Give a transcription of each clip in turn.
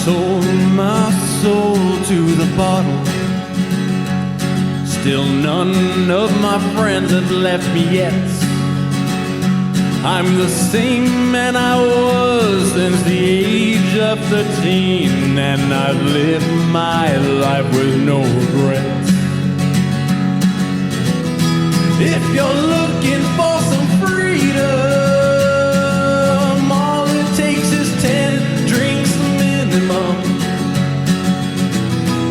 sold my soul to the bottle. Still none of my friends have left me yet. I'm the same man I was since the age of 13, and I've lived my life with no regrets. If you're looking for some freedom, all it takes is 10 drinks minimum.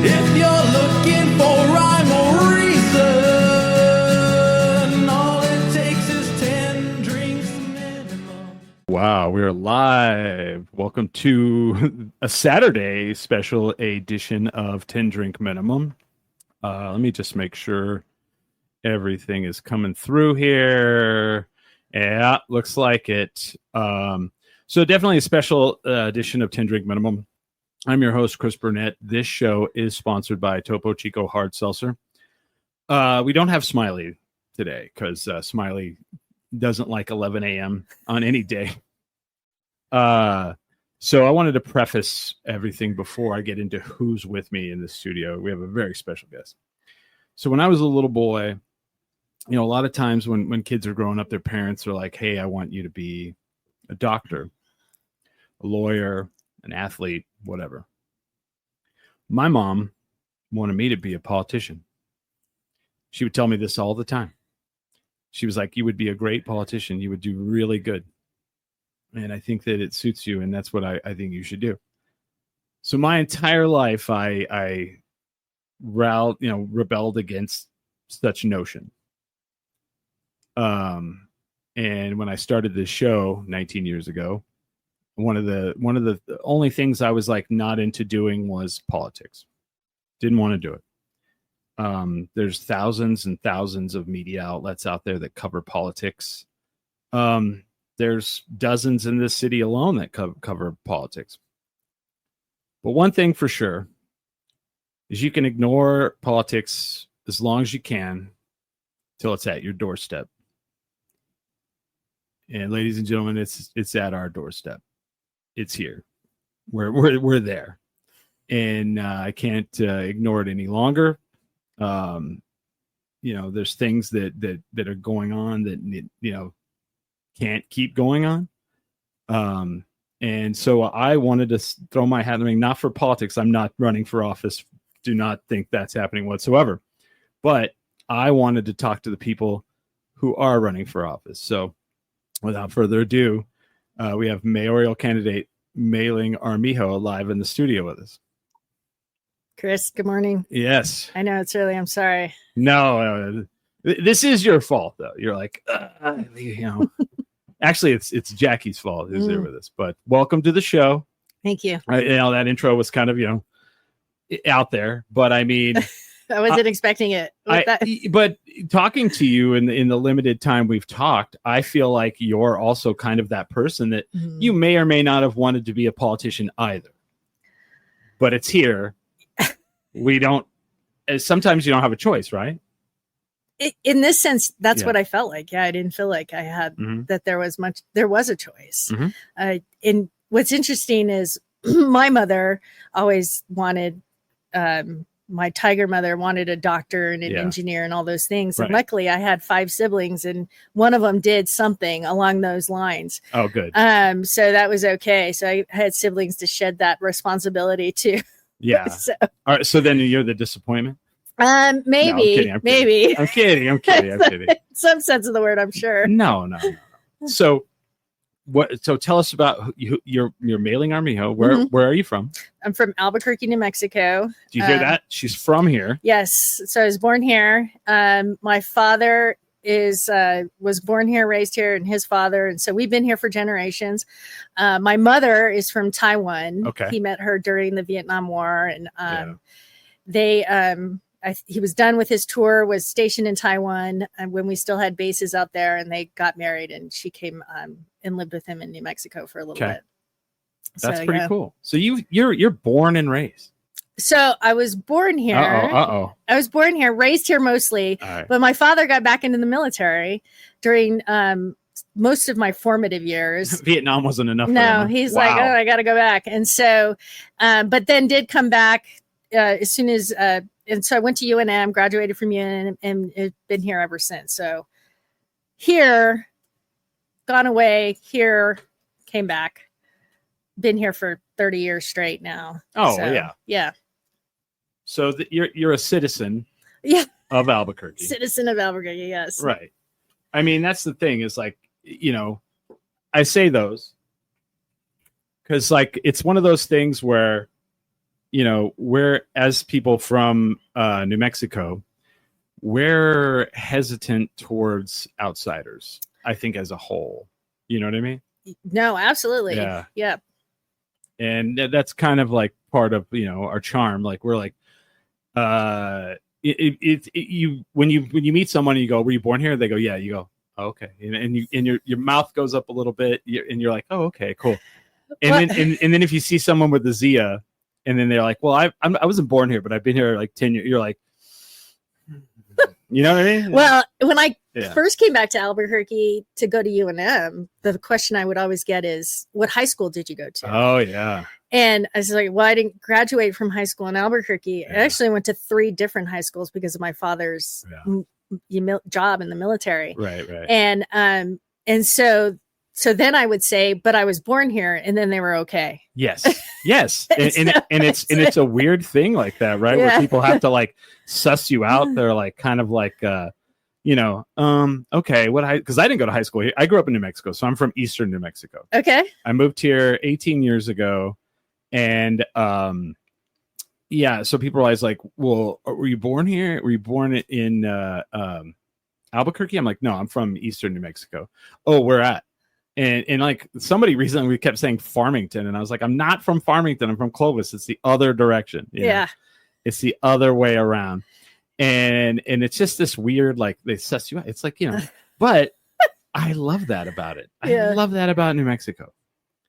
If you're looking for rhyme or reason, all it takes is 10 drinks minimum. Wow, we're live. Welcome to a Saturday special edition of 10 Drink Minimum. Let me just make sure everything is coming through here. Yeah, looks like it. So definitely a special edition of 10 Drink Minimum. I'm your host, Chris Burnett. This show is sponsored by Topo Chico Hard Seltzer. We don't have Smiley today because Smiley doesn't like 11 a.m. on any day. So I wanted to preface everything before I get into who's with me in the studio. We have a very special guest. So when I was a little boy, you know, a lot of times when kids are growing up, their parents are like, hey, I want you to be a doctor, a lawyer, an athlete, whatever. My mom wanted me to be a politician. She would tell me this all the time. She was like, you would be a great politician. You would do really good. And I think that it suits you. And that's what I think you should do. So my entire life, I rebelled against such notion. And when I started this show 19 years ago, one of the only things I was like not into doing was politics. Didn't want to do it. There's thousands and thousands of media outlets out there that cover politics. There's dozens in this city alone that cover politics. But one thing for sure is you can ignore politics as long as you can till it's at your doorstep. And ladies and gentlemen, it's at our doorstep. It's here. We're there, and I can't ignore it any longer. There's things that are going on that can't keep going on. And so I wanted to throw my hat in the ring, not for politics. I'm not running for office. Do not think that's happening whatsoever. But I wanted to talk to the people who are running for office. So without further ado, we have mayoral candidate Mayling Armijo live in the studio with us. Chris, good morning. Yes. I know it's early. I'm sorry. No, this is your fault, though. You're like, Actually, it's Jackie's fault who's there with us. But welcome to the show. Thank you. That intro was kind of, out there. But I mean, I wasn't expecting it. But talking to you in the limited time we've talked, I feel like you're also kind of that person that you may or may not have wanted to be a politician either. But it's here. Sometimes you don't have a choice, right? In this sense, that's what I felt like. Yeah, I didn't feel like I had that there was a choice. And what's interesting is my mother always wanted, my tiger mother wanted a doctor and an engineer and all those things. Right. And luckily I had 5 siblings and one of them did something along those lines. Oh, good. So that was okay. So I had siblings to shed that responsibility too. Yeah. So. All right. So then you're the disappointment? Maybe. No, I'm kidding. I'm kidding. Some sense of the word, I'm sure. No. So tell us about your Mayling Armijo. Where are you from? I'm from Albuquerque, New Mexico. Do you hear that? She's from here. Yes. So I was born here. My father was born here, raised here, and his father. And so we've been here for generations. My mother is from Taiwan. Okay. He met her during the Vietnam War. And he was done with his tour, was stationed in Taiwan when we still had bases out there, and they got married, and she came and lived with him in New Mexico for a little bit. That's pretty cool. So you're born and raised. So I was born here. I was born here, raised here mostly, but my father got back into the military during most of my formative years. Vietnam wasn't enough. No, he's like, oh, I got to go back. And so, but then did come back as soon as, and so I went to UNM, graduated from UNM, and it's been here ever since. So here, gone away, here, came back, been here for 30 years straight now. Oh, so, yeah. Yeah. So you're a citizen of Albuquerque. Citizen of Albuquerque, yes. Right. I mean, that's the thing is like, I say those because like it's one of those things where, we're as people from New Mexico, we're hesitant towards outsiders, I think, as a whole. You know what I mean? No, absolutely. Yeah. Yep. And that's kind of like part of, our charm. Like we're like, when you meet someone and you go, were you born here? They go, yeah. You go, oh, okay. And your mouth goes up a little bit and you're like, oh, okay, cool. And then if you see someone with the Zia and then they're like, well, I wasn't born here, but I've been here like 10 years. You're like, you know what I mean? Well, when I first came back to Albuquerque to go to UNM, the question I would always get is, what high school did you go to? Oh, yeah. And I was like, well, I didn't graduate from high school in Albuquerque. I actually went to 3 different high schools because of my father's job in the military. Right. And so then I would say, but I was born here, and then they were okay. Yes. and it's a weird thing like that, right? Where people have to like suss you out. They're like kind of like okay, because I didn't go to high school here. I grew up in New Mexico, so I'm from Eastern New Mexico. Okay. I moved here 18 years ago. And so people are always like, well, were you born here? Were you born in Albuquerque? I'm like, no, I'm from Eastern New Mexico. Oh, where at? And like somebody recently we kept saying Farmington, and I was like, I'm not from Farmington, I'm from Clovis. It's the other direction. It's the other way around. And it's just this weird, like they suss you out. It's like, but I love that about it. I love that about New Mexico.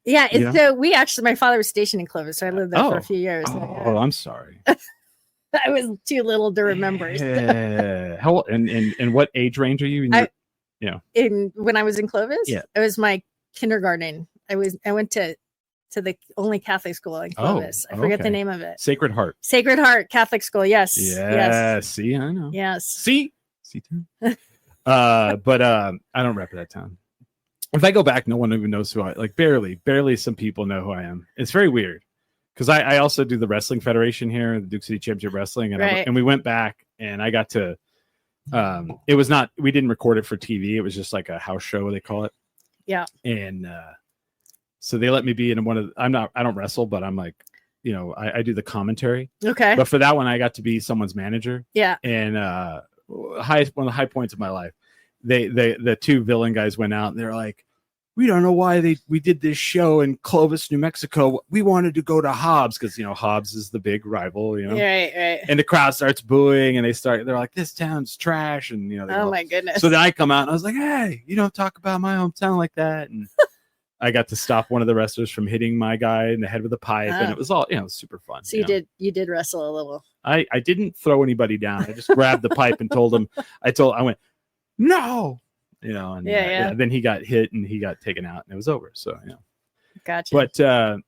Yeah, so my father was stationed in Clovis, so I lived there for a few years. Oh, I'm sorry. I was too little to remember. Yeah. How and what age range are you? When I was in Clovis, it was my kindergarten. I went to the only Catholic school in Clovis. I forget the name of it. Sacred Heart Catholic School. Yes. Yes. See, I know. Yes. See too. But I don't rep that town. If I go back, no one even knows who I like. Barely some people know who I am. It's very weird because I also do the wrestling federation here, the Duke City Championship Wrestling, and we went back and I got to. It was not. We didn't record it for TV. It was just like a house show, they call it. Yeah. And so they let me be in one of. I don't wrestle, but I'm like, I do the commentary. Okay. But for that one, I got to be someone's manager. Yeah. And one of the high points of my life. The 2 villain guys went out and they're like, we don't know why we did this show in Clovis, New Mexico. We wanted to go to Hobbs because Hobbs is the big rival, Right. And the crowd starts booing and they're like, this town's trash, and oh my goodness. So then I come out and I was like, hey, you don't talk about my hometown like that. And I got to stop one of the wrestlers from hitting my guy in the head with a pipe, and it was all super fun. So you did wrestle a little. I didn't throw anybody down. I just grabbed the pipe and told him. I went, no, and then he got hit and he got taken out and it was over. So gotcha. But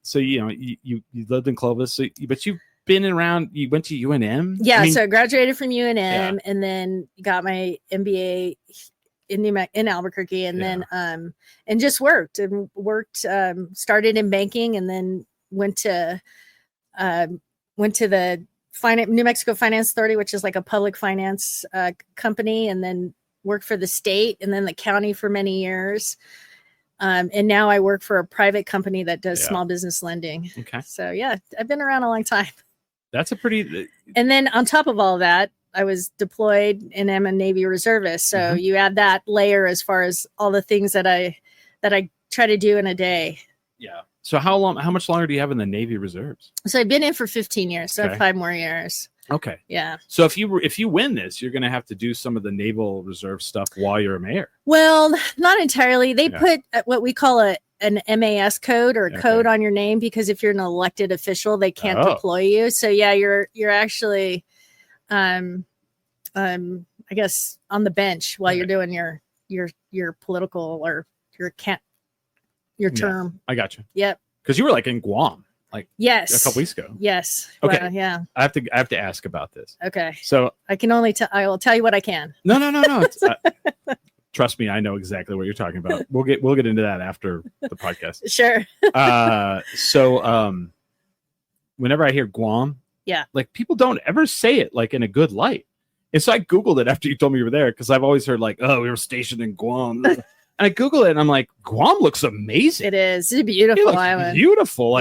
so you lived in Clovis, but you've been around. You went to UNM. Yeah, so I graduated from UNM and then got my MBA in Albuquerque, and then and just worked. Started in banking and then went to the New Mexico Finance Authority, which is like a public finance company, and then worked for the state and then the county for many years. And now I work for a private company that does small business lending. Okay. So I've been around a long time. That's a pretty. And then on top of all that, I was deployed and am a Navy reservist. So you add that layer as far as all the things that I try to do in a day. Yeah. So how much longer do you have in the Navy Reserves? So I've been in for 15 years. So I have 5 more years. Okay. Yeah. So if you win this, you're going to have to do some of the Naval Reserve stuff while you're a mayor. Well, not entirely. They put what we call an MAS code or a code on your name, because if you're an elected official, they can't deploy you. So you're actually, I guess, on the bench while you're doing your political or term. I got you. Yep. Because you were like in Guam, like yes, a couple weeks ago. Yes. Okay. Well, yeah. I have to ask about this. Okay. So I can only I will tell you what I can. No. It's, trust me, I know exactly what you're talking about. We'll get into that after the podcast. Sure. So whenever I hear Guam, yeah, like people don't ever say it like in a good light. And so I Googled it after you told me you were there because I've always heard like, oh, we were stationed in Guam. And I Google it and I'm like, Guam looks amazing. It is. It's a beautiful island. Beautiful.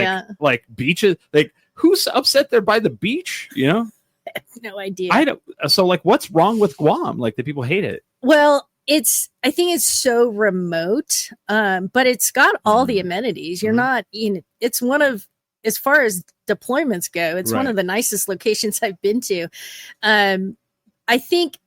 Like beaches. Like who's upset there by the beach? You know? I have no idea. I don't. So like, what's wrong with Guam? Like the people hate it. Well, I think it's so remote, but it's got all the amenities. You're not it's one of, as far as deployments go, it's one of the nicest locations I've been to. I think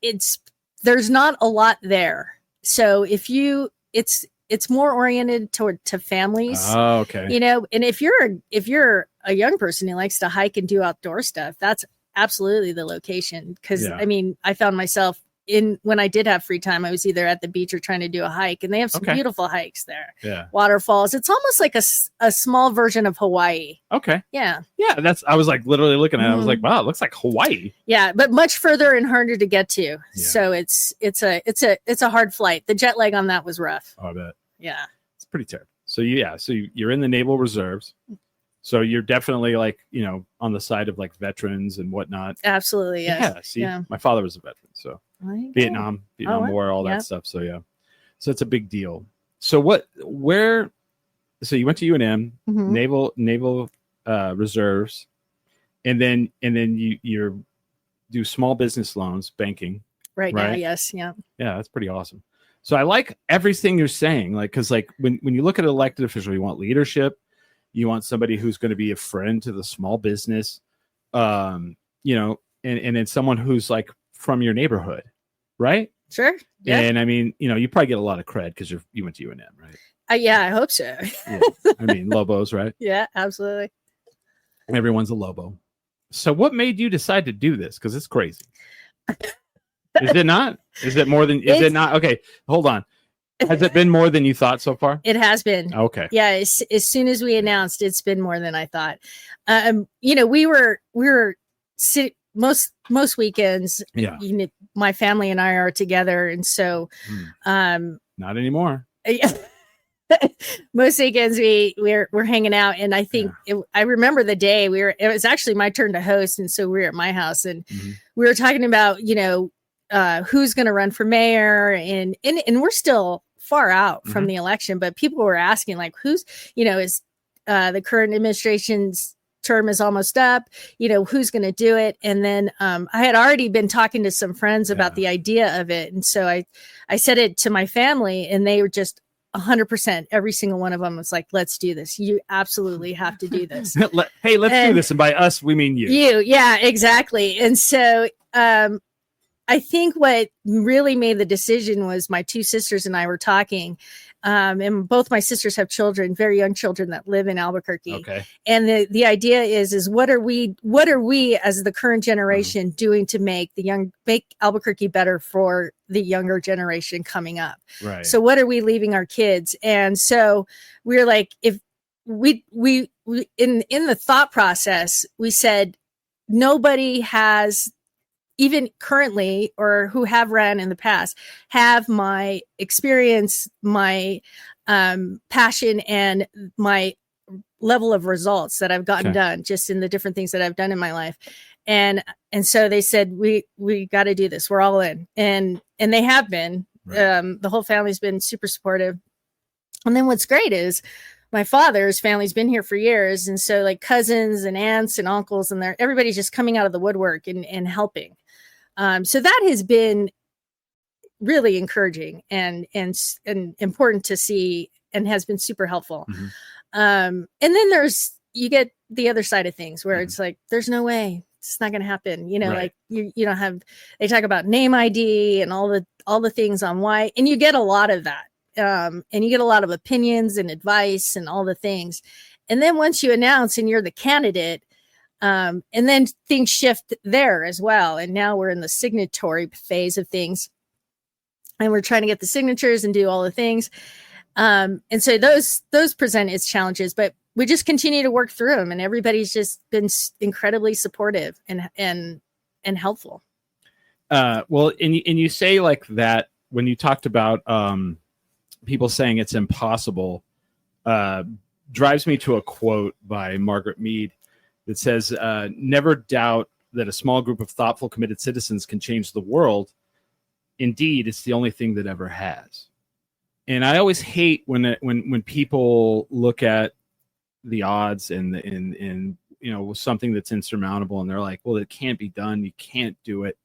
there's not a lot there. So it's more oriented to families. Oh, okay. You know, and if you're a young person who likes to hike and do outdoor stuff, that's absolutely the location. Because I mean, I found myself when I did have free time, I was either at the beach or trying to do a hike, and they have some beautiful hikes there. Yeah. Waterfalls. It's almost like a small version of Hawaii. Okay. Yeah. Yeah. I was like literally looking at it. I was like, wow, it looks like Hawaii. Yeah. But much further and harder to get to. Yeah. So it's a hard flight. The jet lag on that was rough. Oh, I bet. Yeah. It's pretty terrible. So you're in the Naval Reserves. So you're definitely like, you know, on the side of like veterans and whatnot. Absolutely. Yes. Yeah. My father was a veteran. So Vietnam War, all that stuff. So yeah. So it's a big deal. So so you went to UNM, Naval Reserves, and then you do small business loans, banking. Right now, yes. Yeah. Yeah, that's pretty awesome. So I like everything you're saying. Like, because like when you look at an elected official, you want leadership. You want somebody who's going to be a friend to the small business, you know, and then someone who's like from your neighborhood, right? Sure. Yeah. And I mean, you know, you probably get a lot of cred because you went to UNM, right? Yeah, I hope so. Yeah. I mean, Lobos, right? Yeah, absolutely. Everyone's a Lobo. So what made you decide to do this? Because it's crazy. Is it not? Is it more than? Is it not? Okay, hold on. Has it been more than you thought so far? It has been. Okay. Yeah. As soon as we announced, it's been more than I thought. You know, we were most weekends. Yeah. You know, my family and I are together, and so, not anymore. Most weekends we're hanging out, and I think I remember the day it was actually my turn to host, and so we were at my house, and we were talking about, you know, who's going to run for mayor, and we're still far out from the election, but people were asking like, who's, you know, is the current administration's term is almost up, you know, who's going to do it? And then I had already been talking to some friends about the idea of it, and so I said it to my family, and they were just 100%. Every single one of them was like, let's do this. You absolutely have to do this. Hey, let's do this. And by us, we mean you. Yeah, exactly. And so I think what really made the decision was my two sisters and I were talking, and both my sisters have children, very young children that live in Albuquerque. Okay. And the idea is what are we as the current generation doing to make Albuquerque better for the younger generation coming up? Right. So what are we leaving our kids? And so we're like, if we in the thought process, we said nobody has, even currently, or who have ran in the past, have my experience, my passion, and my level of results that I've gotten done just in the different things that I've done in my life. And so they said, we got to do this. We're all in. And they have been. Right. The whole family's been super supportive. And then what's great is my father's family's been here for years. And so like cousins and aunts and uncles, and everybody's just coming out of the woodwork and helping. So that has been really encouraging and important to see, and has been super helpful. And then you get the other side of things where it's like, there's no way it's not going to happen. You know, like you don't have, they talk about name ID and all the things on why, and you get a lot of that. And you get a lot of opinions and advice and all the things. And then once you announce and you're the candidate, and then things shift there as well. And now we're in the signatory phase of things, and we're trying to get the signatures and do all the things. And so those present its challenges, but we just continue to work through them, and everybody's just been incredibly supportive and helpful. Well, and you say like that when you talked about people saying it's impossible, drives me to a quote by Margaret Mead that says, never doubt that a small group of thoughtful, committed citizens can change the world. Indeed, it's the only thing that ever has. And I always hate when people look at the odds and something that's insurmountable, and they're like, well, it can't be done. You can't do it.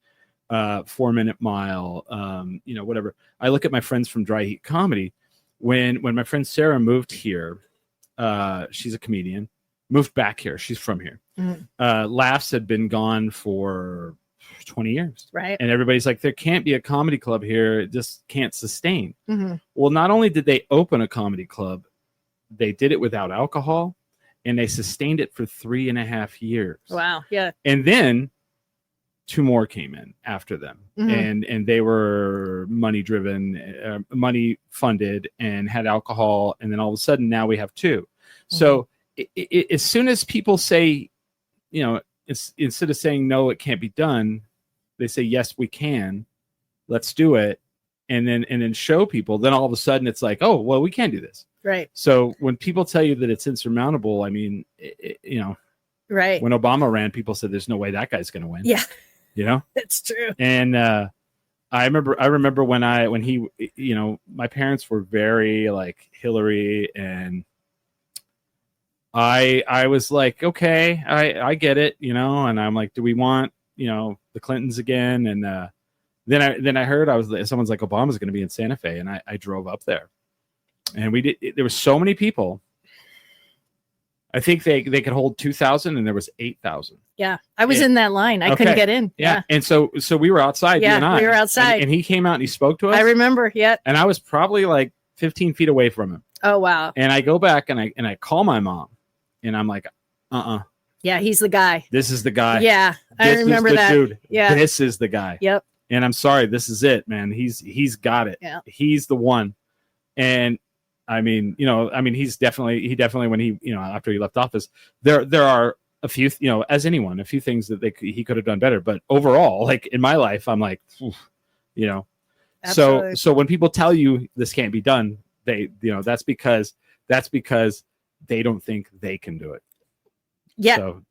4 Minute Mile, whatever. I look at my friends from Dry Heat Comedy. When my friend Sarah moved here, she's a comedian, moved back here. She's from here. Mm-hmm. Laughs had been gone for 20 years. Right. And everybody's like, there can't be a comedy club here. It just can't sustain. Mm-hmm. Well, not only did they open a comedy club, they did it without alcohol, and they sustained it for 3.5 years. Wow. Yeah. And then 2 more came in after them. Mm-hmm. And they were money driven, money funded, and had alcohol. And then all of a sudden now we have 2. Mm-hmm. So as soon as people say, instead of saying, no, it can't be done, they say, yes, we can, let's do it. And then show people, then all of a sudden it's like, oh, well, we can do this. Right. So when people tell you that it's insurmountable, I mean, right. When Obama ran, people said, there's no way that guy's going to win. Yeah. That's true. And I remember when he, my parents were very like Hillary, and I was like, okay, I get it, and I'm like, do we want, the Clintons again? And then I heard someone's like, Obama's going to be in Santa Fe, and I drove up there, and there were so many people. I think they could hold 2,000, and there was 8,000. Yeah, I was in that line. I couldn't get in. Yeah, and so we were outside. Yeah, you and I, we were outside, and he came out and he spoke to us. I remember. Yeah, and I was probably like 15 feet away from him. Oh wow! And I go back and I call my mom, and I'm like, yeah, he's the guy. This is the guy. Yeah, I remember that. Dude. Yeah, this is the guy. Yep. And I'm sorry, this is it, man. He's got it. Yeah. He's the one. And I mean, he definitely when he, after he left office, there are a few, as anyone, a few things that he could have done better. But overall, like in my life, I'm like, Absolutely. So when people tell you this can't be done, they, that's because they don't think they can do it. Yeah. So,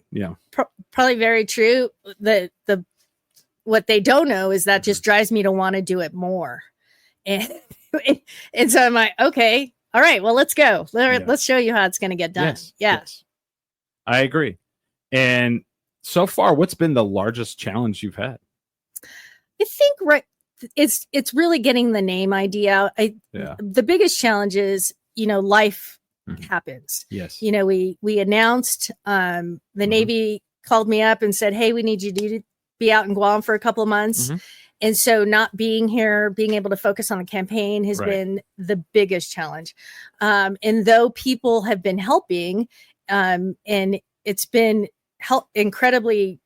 probably very true. What they don't know is that just drives me to want to do it more. And so I'm like, okay, all right, well, let's go. Let's show you how it's going to get done. Yes. I agree. And so far, what's been the largest challenge you've had? I think it's really getting the name idea out. The biggest challenge is, life happens. Yes. We announced, the Navy called me up and said, hey, we need you to be out in Guam for a couple of months. Mm-hmm. And so not being here, being able to focus on the campaign has been the biggest challenge. And though people have been helping, and it's been incredibly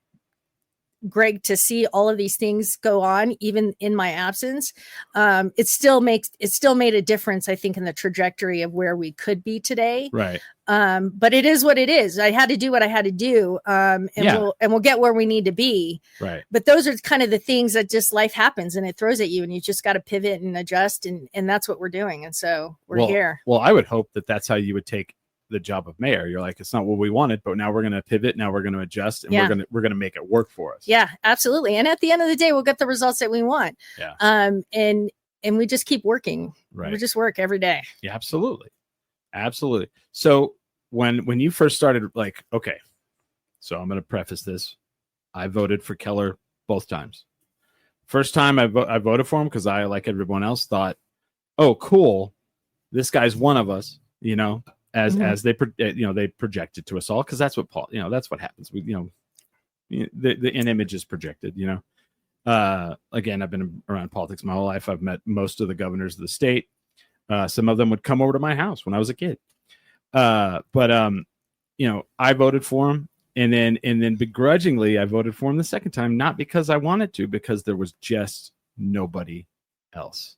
great to see all of these things go on, even in my absence, it still made a difference, I think, in the trajectory of where we could be today. Right. But it is what it is. I had to do what I had to do. We'll get where we need to be. Right. But those are kind of the things that just life happens and it throws at you, and you just got to pivot and adjust. And that's what we're doing. And so we're here. Well, I would hope that that's how you would take the job of mayor. You're like, it's not what we wanted, but now we're going to pivot. Now we're going to adjust, and we're going to make it work for us. Yeah, absolutely. And at the end of the day, we'll get the results that we want. Yeah. And we just keep working. Right. We just work every day. Yeah, absolutely. So when you first started, like, okay, so I'm going to preface this. I voted for Keller both times. First time I voted for him because I, like everyone else, thought, oh, cool, this guy's one of us, as they projected to us all, because that's what that's what happens. The image is projected. Again, I've been around politics my whole life. I've met most of the governors of the state. Some of them would come over to my house when I was a kid. But I voted for him, and then begrudgingly I voted for him the second time, not because I wanted to, because there was just nobody else.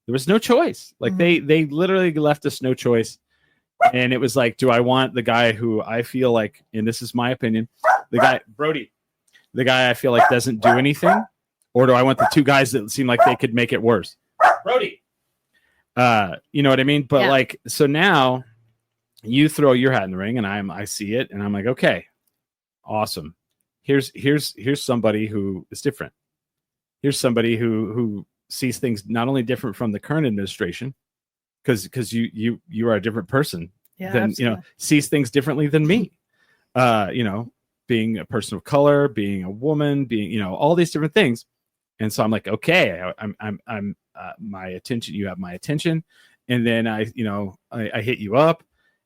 There was no choice. Like they literally left us no choice. And it was like, do I want the guy who I feel like, and this is my opinion, the guy, Brody, the guy I feel like doesn't do anything, or do I want the two guys that seem like they could make it worse? Brody. You know what I mean? But like, so now you throw your hat in the ring and I see it and I'm like, okay, awesome. Here's somebody who is different. Here's somebody who sees things not only different from the current administration, because you are a different person than, absolutely. Sees things differently than me. Being a person of color, being a woman, being, all these different things. And so I'm like, okay, I'm my attention, you have my attention. And then I hit you up.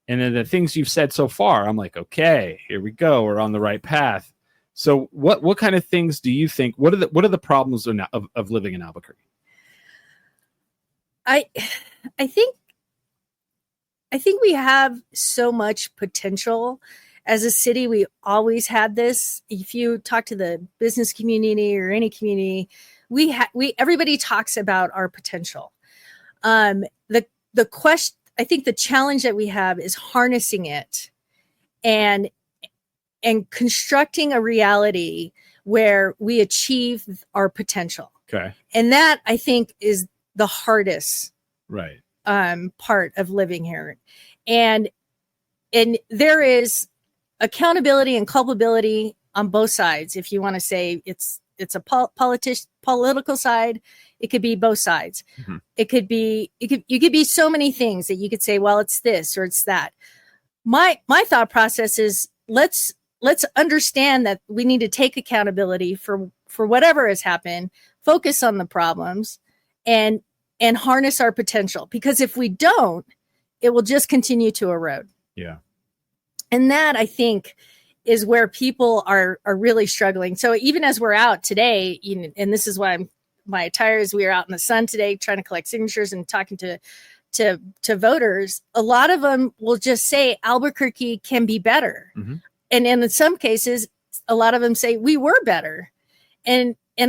And then the things you've said so far, I'm like, okay, here we go. We're on the right path. So what kind of things do you think, what are the problems of living in Albuquerque? I think we have so much potential as a city. We always had this. If you talk to the business community or any community, everybody talks about our potential. The question, I think the challenge that we have is harnessing it and constructing a reality where we achieve our potential. Okay. And that, I think, is the hardest right part of living here. And there is accountability and culpability on both sides. If you want to say it's a political side, it could be both sides. Mm-hmm. You could be so many things that you could say, well, it's this or it's that. My thought process is let's understand that we need to take accountability for whatever has happened, focus on the problems, and harness our potential. Because if we don't, it will just continue to erode. Yeah. And that, I think, is where people are really struggling. So even as we're out today, and this is why my attire is, we are out in the sun today trying to collect signatures and talking to voters. A lot of them will just say Albuquerque can be better. Mm-hmm. And in some cases, a lot of them say we were better. And in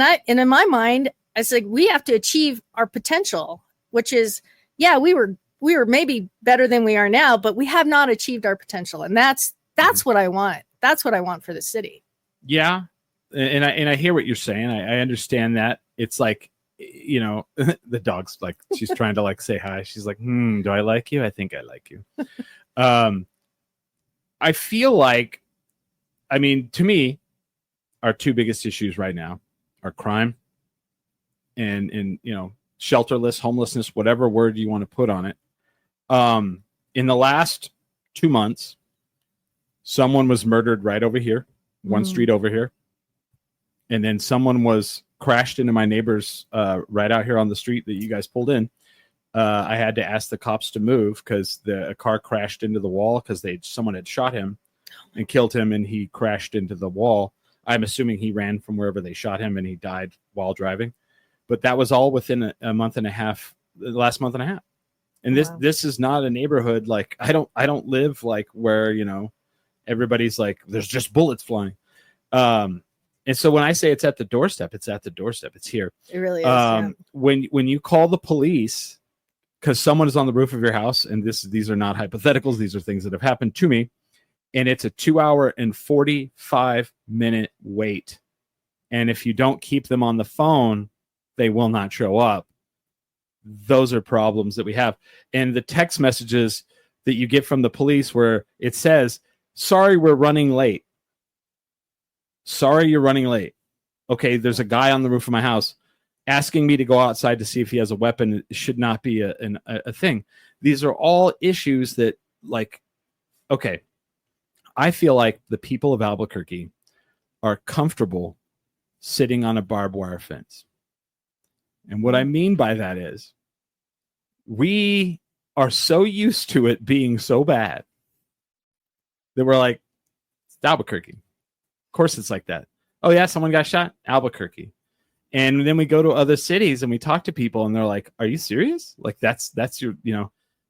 my mind, I was like, we have to achieve our potential, which is, we were maybe better than we are now, but we have not achieved our potential. And that's what I want. That's what I want for the city. Yeah. And I hear what you're saying. I understand that. It's like, the dog's like, she's trying to like say hi. She's like, do I like you? I think I like you. I feel like, to me, our two biggest issues right now are crime and shelterless, homelessness, whatever word you want to put on it. In the last 2 months, someone was murdered right over here, one street over here. And then someone was crashed into my neighbor's right out here on the street that you guys pulled in. I had to ask the cops to move because a car crashed into the wall because someone had shot him and killed him, and he crashed into the wall. I'm assuming he ran from wherever they shot him and he died while driving. But that was all within a month and a half, the last month and a half. And this is not a neighborhood like I don't live like where everybody's like there's just bullets flying. And so when I say it's at the doorstep, it's at the doorstep. It's here. It really is. When you call the police because someone is on the roof of your house, and these are not hypotheticals, these are things that have happened to me, and it's a 2 hour and 45-minute wait. And if you don't keep them on the phone, they will not show up. Those are problems that we have. And the text messages that you get from the police where it says, sorry, we're running late. Sorry, you're running late. Okay, there's a guy on the roof of my house asking me to go outside to see if he has a weapon. It should not be a thing. These are all issues that, like, okay, I feel like the people of Albuquerque are comfortable sitting on a barbed wire fence. And what I mean by that is we are so used to it being so bad that we're like, it's Albuquerque. Of course it's like that. Oh yeah, someone got shot? Albuquerque. And then we go to other cities and we talk to people and they're like, are you serious? Like that's your,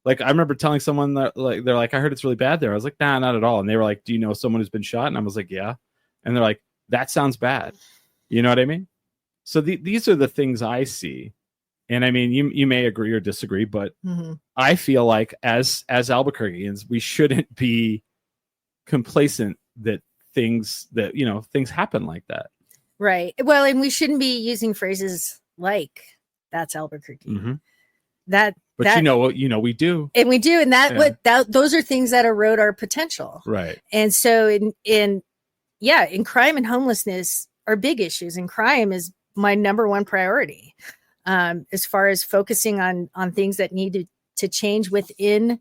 like I remember telling someone that they're like, I heard it's really bad there. I was like, nah, not at all. And they were like, do you know someone who's been shot? And I was like, yeah. And they're like, that sounds bad. You know what I mean? So these are the things I see. And I mean, you may agree or disagree, but I feel like as Albuquerqueans, we shouldn't be complacent that things happen like that. Right. Well, and we shouldn't be using phrases like "that's Albuquerque." But we do, and we do, and those are things that erode our potential, right? And so in crime and homelessness are big issues, and crime is my number one priority, as far as focusing on things that need to change within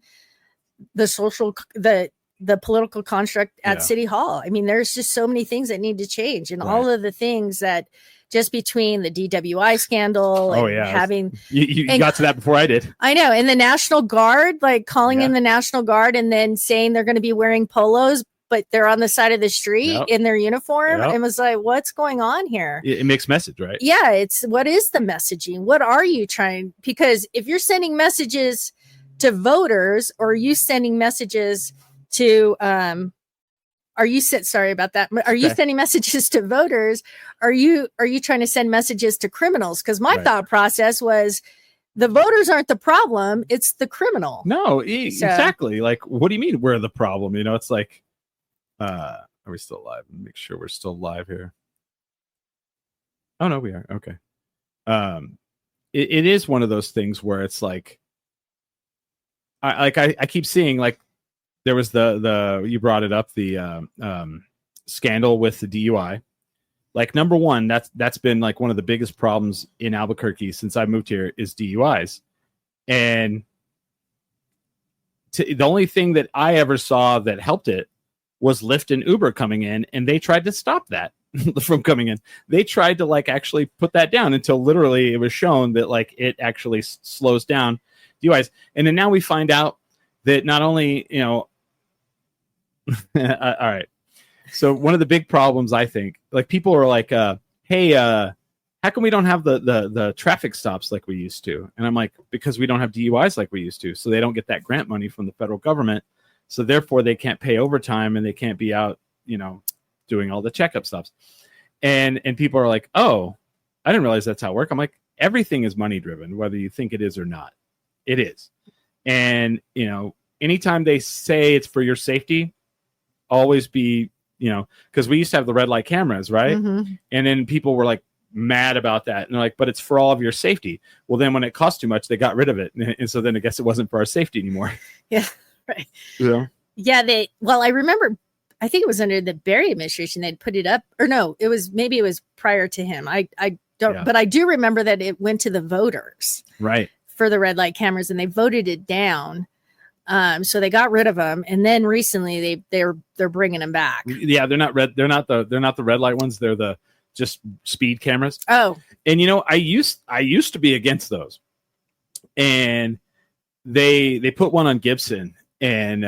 the political construct at City Hall. I mean, there's just so many things that need to change, and all of the things that just between the DWI scandal and having you got to that before I did. I know. And the National Guard, like calling in the National Guard and then saying they're going to be wearing polos, but they're on the side of the street in their uniform. And was like, what's going on here? It makes message, right? Yeah. What is the messaging? What are you trying? Because if you're sending messages to voters, or are you sending messages to sorry about that. Are you sending messages to voters? Are you trying to send messages to criminals? Because my thought process was the voters aren't the problem, it's the criminal. No, exactly. Like, what do you mean we're the problem? It's like, are we still live? Make sure we're still live here. Oh no, we are. Okay. It is one of those things where it's like, I keep seeing, like, there was you brought it up, the scandal with the DUI. Like, number one, that's been like one of the biggest problems in Albuquerque since I moved here is DUIs. And the only thing that I ever saw that helped it was Lyft and Uber coming in, and they tried to stop that from coming in. They tried to actually put that down until literally it was shown that it actually slows down DUIs. And then now we find out that not only, all right. So one of the big problems, I think, people are like, hey, how come we don't have the traffic stops like we used to? And I'm like, because we don't have DUIs like we used to. So they don't get that grant money from the federal government. So therefore they can't pay overtime and they can't be out, doing all the checkup stops. And people are like, oh, I didn't realize that's how it works. I'm like, everything is money driven, whether you think it is or not. It is. And, anytime they say it's for your safety, always be, because we used to have the red light cameras, right? And then people were mad about that. And they're like, but it's for all of your safety. Well, then when it cost too much, they got rid of it. And so then I guess it wasn't for our safety anymore. Yeah. Right. Yeah. Yeah. I remember, I think it was under the Berry administration, they'd put it up, or no, it was prior to him. I don't, but I do remember that it went to the voters. Right. For the red light cameras, and they voted it down. So they got rid of them, and then recently they're bringing them back. Yeah, they're not red. They're not the red light ones. They're the just speed cameras. Oh, and I used to be against those, and they put one on Gibson, and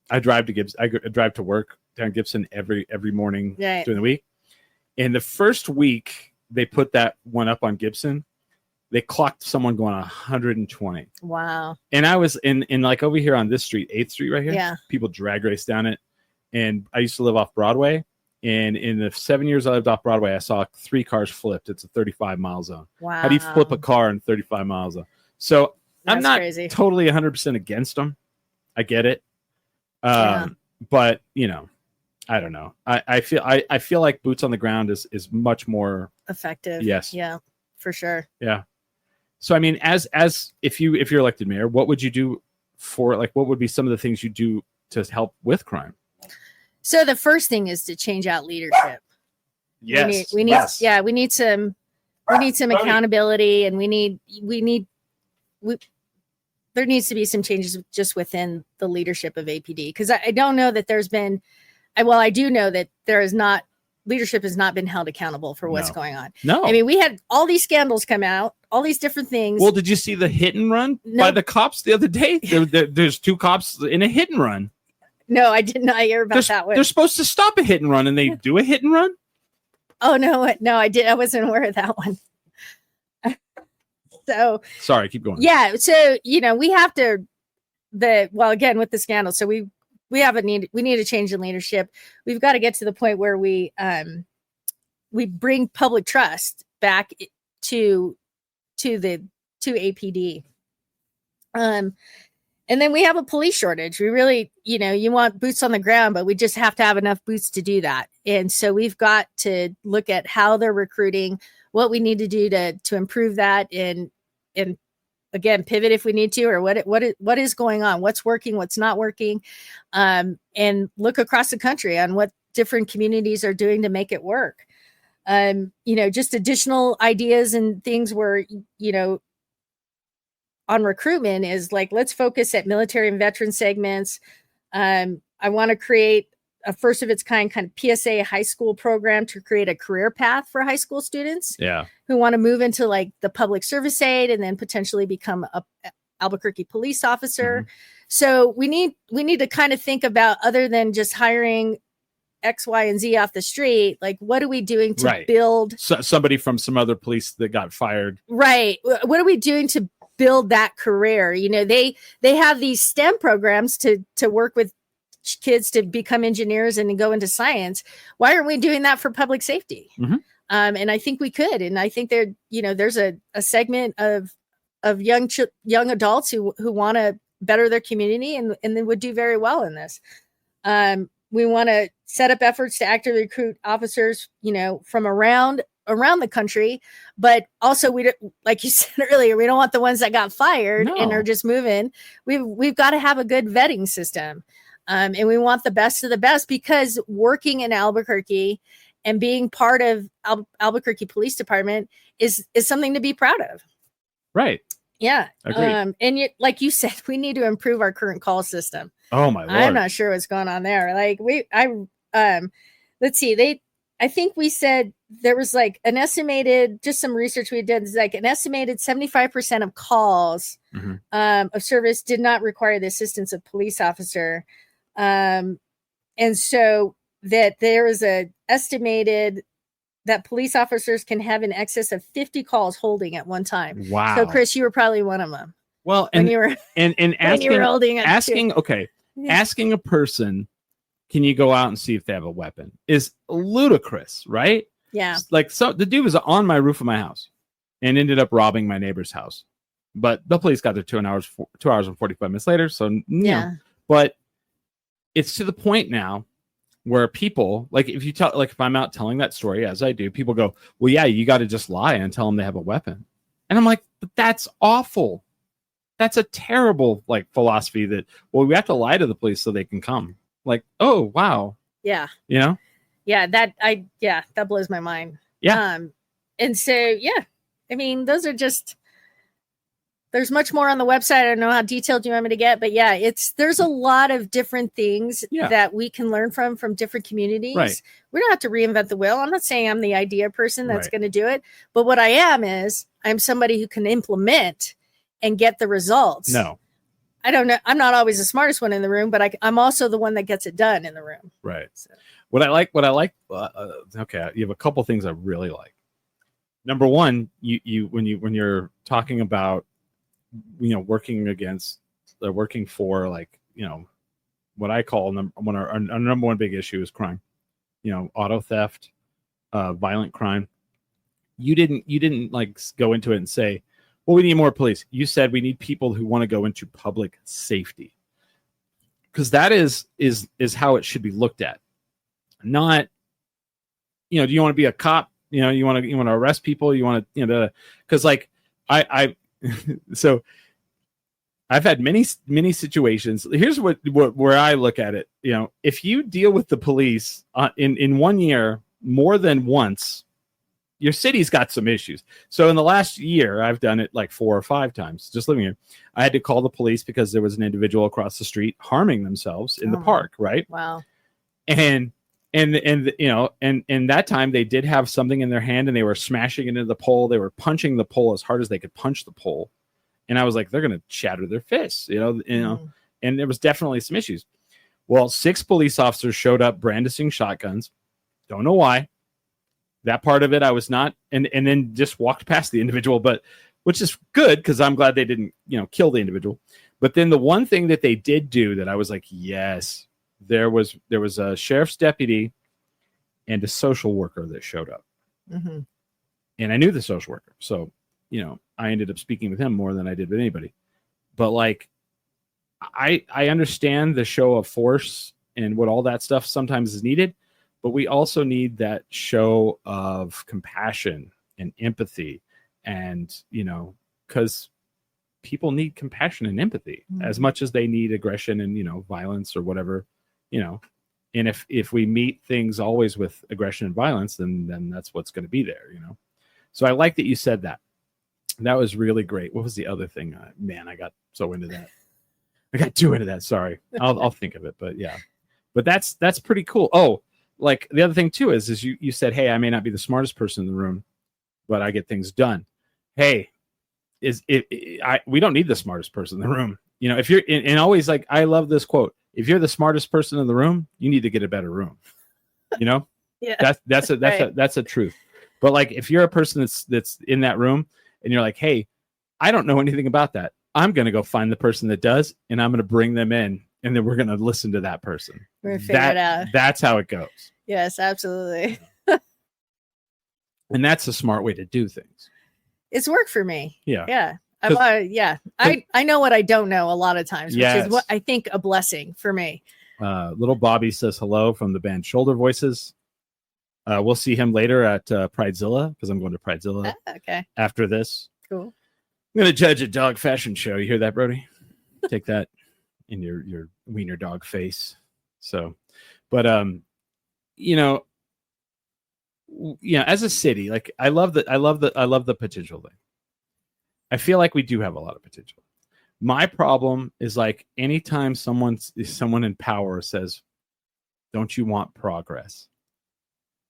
I drive to Gibson. I drive to work down Gibson every morning during the week. And the first week they put that one up on Gibson, they clocked someone going 120. Wow. And I was in over here on this street, 8th Street right here. Yeah. People drag race down it. And I used to live off Broadway. And in the 7 years I lived off Broadway, I saw 3 cars flipped. It's a 35-mile zone. Wow. How do you flip a car in 35 miles zone? So I'm not totally 100% against them. I get it. But, I don't know. I feel like boots on the ground is much more effective. Yes. Yeah, for sure. Yeah. So, I mean, as if you're elected mayor, what would you do for, what would be some of the things you do to help with crime? So the first thing is to change out leadership. Yes. We need some accountability, and there needs to be some changes just within the leadership of APD. Because I don't know that there's been, I do know that leadership has not been held accountable for what's going on. No. I mean, we had all these scandals come out, all these different things. Well, did you see the hit and run by the cops the other day? There's 2 cops in a hit and run. No, I did not hear about that one. They're supposed to stop a hit and run, and they do a hit and run? Oh, no, I wasn't aware of that one. So sorry, keep going. Yeah. So, we have to, again, with the scandal. So we need to change in leadership. We've got to get to the point where we bring public trust back to to APD. And then we have a police shortage. We really, you want boots on the ground, but we just have to have enough boots to do that. And so we've got to look at how they're recruiting, what we need to do to improve that, and again, pivot if we need to, or what is going on, what's working, what's not working, and look across the country on what different communities are doing to make it work. Just additional ideas and things where, on recruitment is like, let's focus at military and veteran segments. I want to create a first of its kind of PSA high school program to create a career path for high school students who want to move into like the public service aid and then potentially become a Albuquerque police officer. Mm-hmm. So we need to kind of think about, other than just hiring X, Y, and Z off the street, like what are we doing to build somebody from some other police that got fired? Right. What are we doing to build that career? They have these STEM programs to work with kids to become engineers and go into science. Why aren't we doing that for public safety? Mm-hmm. And I think we could. And I think there's a segment of young adults who want to better their community and they would do very well in this. We want to set up efforts to actively recruit officers, from around the country, but also like you said earlier, we don't want the ones that got fired and are just moving. We've got to have a good vetting system. And we want the best of the best, because working in Albuquerque and being part of Albuquerque Police Department is something to be proud of. Right. Yeah. And like you said, we need to improve our current call system. Oh my Lord. I'm not sure what's going on there. Like let's see, I think we said there was like an estimated, just some research we did, is like an estimated 75% of calls of service did not require the assistance of police officer. And so that there is a estimated that police officers can have in excess of 50 calls holding at one time. Wow. So Chris, you were probably one of them. Well, when you were asking a person, can you go out and see if they have a weapon, is ludicrous, right? Yeah. Like, so the dude was on my roof of my house and ended up robbing my neighbor's house, but the police got there 2 hours and 45 minutes later. So but it's to the point now where people, like, if I'm out telling that story, as I do, people go, well, yeah, you got to just lie and tell them they have a weapon. And I'm like, but that's awful. That's a terrible philosophy that, well, we have to lie to the police so they can come. Like, oh, wow. Yeah. Yeah, that blows my mind. Yeah. And so, I mean, those are just, there's much more on the website. I don't know how detailed you want me to get, but there's a lot of different things that we can learn from different communities. Right. We don't have to reinvent the wheel. I'm not saying I'm the idea person that's going to do it, but what I am is I'm somebody who can implement and get the results. No, I don't know. I'm not always the smartest one in the room, but I'm also the one that gets it done in the room. Right. So. What I like, okay. You have a couple things I really like. Number one, when you're talking about, working for what I call our number one big issue is crime, auto theft, violent crime. You didn't go into it and say, well, we need more police. You said we need people who want to go into public safety, because that is how it should be looked at. Not, do you want to be a cop? You want to arrest people? You want to, because I so I've had many situations. Here's where I look at it. If you deal with the police in 1 year more than once, your city's got some issues. So in the last year, I've done it 4 or 5 times just living here. I had to call the police because there was an individual across the street harming themselves in the park. Right. Wow. And that time they did have something in their hand and they were smashing it into the pole. They were punching the pole as hard as they could punch the pole. And I was like, they're going to shatter their fists, and there was definitely some issues. Well, 6 police officers showed up brandishing shotguns. Don't know why. That part of it, I was not, and then just walked past the individual, but which is good because I'm glad they didn't, kill the individual. But then the one thing that they did do that I was like, yes, there was a sheriff's deputy and a social worker that showed up. Mm-hmm. And I knew the social worker. So I ended up speaking with him more than I did with anybody. But like, I understand the show of force and what all that stuff sometimes is needed, but we also need that show of compassion and empathy, and because people need compassion and empathy as much as they need aggression and violence or whatever, and if we meet things always with aggression and violence, then that's what's going to be there. So I like that you said that. That was really great. What was the other thing? Man, I got so into that. I got too into that. Sorry. I'll think of it, but yeah. But that's pretty cool. Oh, like the other thing too is you said, hey, I may not be the smartest person in the room, but I get things done. Hey, we don't need the smartest person in the room. If you're and always, like, I love this quote. If you're the smartest person in the room, you need to get a better room. Yeah. That's a truth. But like, if you're a person that's in that room and you're like, hey, I don't know anything about that, I'm going to go find the person that does, and I'm going to bring them in, and then we're going to listen to that person. We're going to figure it out. That's how it goes. Yes, absolutely. And that's a smart way to do things. It's worked for me. Yeah. Yeah. I know what I don't know a lot of times, which is what I think a blessing for me. Little Bobby says hello from the band Shoulder Voices. We'll see him later at Pridezilla, because I'm going to Pridezilla after this. Cool. I'm going to judge a dog fashion show. You hear that, Brody? Take that in your wiener dog face. So, but as a city, like, I love the potential thing. I feel like we do have a lot of potential. My problem is, like, anytime someone in power says, "Don't you want progress?"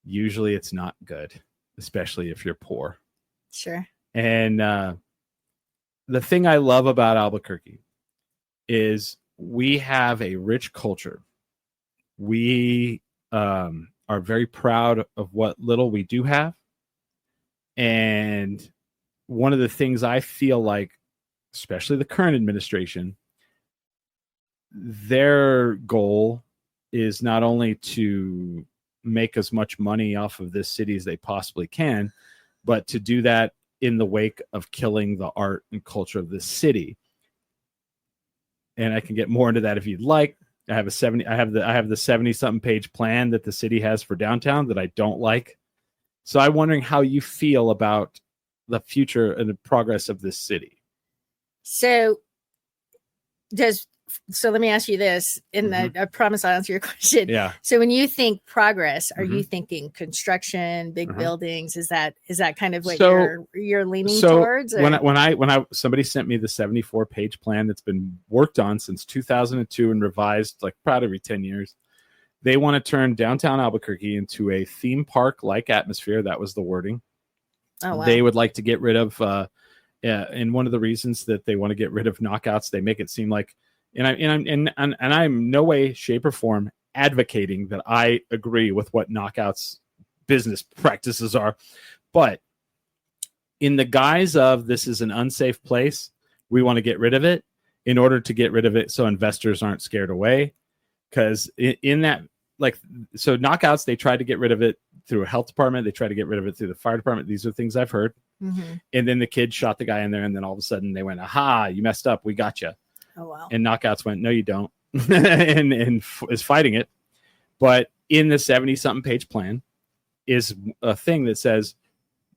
Usually it's not good, especially if you're poor. Sure. And the thing I love about Albuquerque is we have a rich culture. We are very proud of what little we do have. And one of the things I feel like, especially the current administration, their goal is not only to make as much money off of this city as they possibly can, but to do that in the wake of killing the art and culture of this city. And I can get more into that if you'd like. I have the 70-something page plan that the city has for downtown that I don't like. So I'm wondering how you feel about the future and the progress of this city. So let me ask you this, and I promise I'll answer your question. Yeah. So when you think progress, are you thinking construction, big buildings? Is that kind of what you're leaning towards? Or? When somebody sent me the 74-page plan that's been worked on since 2002 and revised like about every 10 years, they want to turn downtown Albuquerque into a theme park like atmosphere. That was the wording. Oh, wow. They would like to get rid of, and one of the reasons that they want to get rid of knockouts, they make it seem like. And I'm no way, shape, or form advocating that I agree with what knockouts business practices are, but in the guise of this is an unsafe place, we want to get rid of it in order to get rid of it so investors aren't scared away. Because in that, like, so knockouts, they tried to get rid of it through a health department, they tried to get rid of it through the fire department. These are things I've heard. And then the kid shot the guy in there, and then all of a sudden they went, "Aha, you messed up, we got you." Oh, wow. And knockouts went, "No, you don't," and is fighting it. But in the 70-something page plan is a thing that says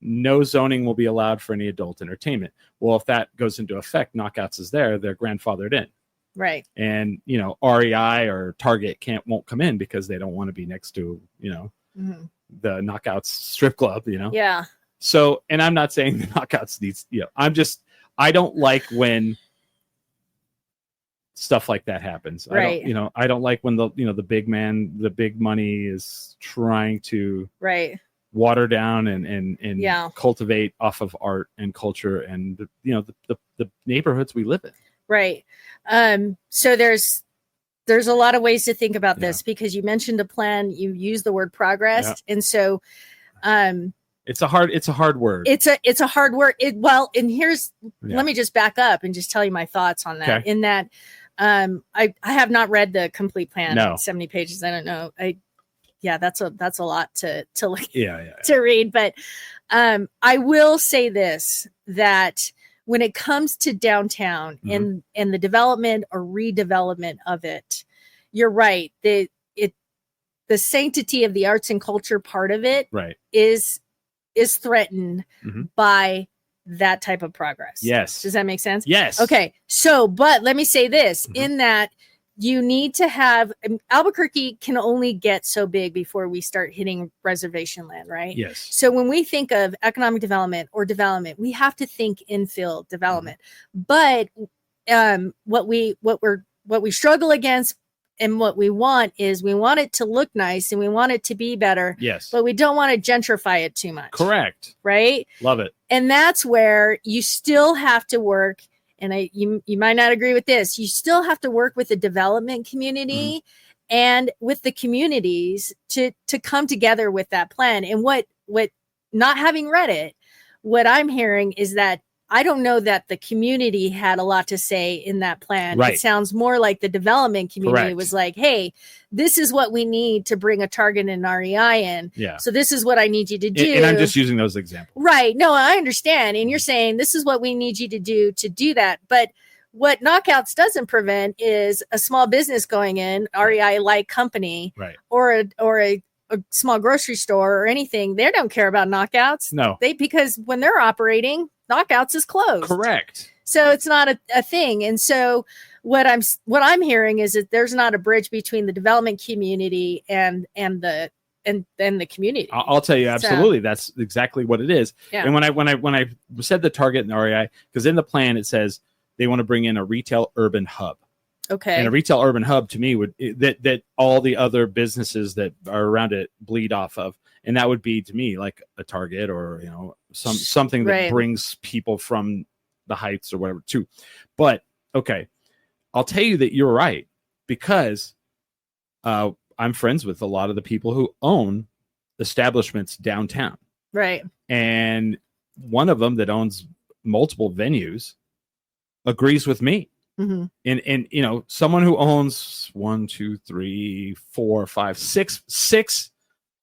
no zoning will be allowed for any adult entertainment. Well, if that goes into effect, knockouts is there, they're grandfathered in. Right. And, REI or Target won't come in because they don't want to be next to, the knockouts strip club, Yeah. So, and I'm not saying the knockouts needs, I don't like when stuff like that happens. Right. I don't like when the big money is trying to water down and cultivate off of art and culture and the neighborhoods we live in. Right. So there's a lot of ways to think about this, because you mentioned a plan, you use the word progress. And so, it's a hard word. It's a hard word. And here's, let me just back up and just tell you my thoughts on that. Okay. In that, I have not read the complete plan. No. 70 pages. I don't know. yeah, that's a lot to look Yeah. to read. But I will say this, that when it comes to downtown and the development or redevelopment of it, you're right. The sanctity of the arts and culture part of it is threatened by that type of progress. Yes. Does that make sense? Yes. Okay. So, but let me say this, in that you need to have, Albuquerque can only get so big before we start hitting reservation land, right? Yes. So when we think of economic development or development, we have to think infill development. But what we struggle against and what we want is, we want it to look nice and we want it to be better. Yes. But we don't want to gentrify it too much. Correct. Right? Love it. And that's where you still have to work. And you might not agree with this. You still have to work with the development community and with the communities to come together with that plan. And what not having read it, what I'm hearing is that I don't know that the community had a lot to say in that plan. Right. It sounds more like the development community was like, hey, this is what we need to bring a Target and REI in. Yeah. So this is what I need you to do. And I'm just using those examples. Right. No, I understand. And you're saying this is what we need you to do that. But what Knockouts doesn't prevent is a small business going in, REI-like company, or a small grocery store or anything. They don't care about Knockouts. No. Because when they're operating, Knockouts is closed. Correct. So it's not a thing. And so what I'm hearing is that there's not a bridge between the development community and the community. I'll tell you, absolutely, that's exactly what it is. Yeah. And when I said the Target and REI, because in the plan it says they want to bring in a retail urban hub. Okay. And a retail urban hub to me would that all the other businesses that are around it bleed off of. And that would be, to me, like a Target or, something that brings people from the Heights or whatever too. But okay, I'll tell you that you're right, because I'm friends with a lot of the people who own establishments downtown. Right. And one of them that owns multiple venues agrees with me. And someone who owns 1, 2, 3, 4, 5, 6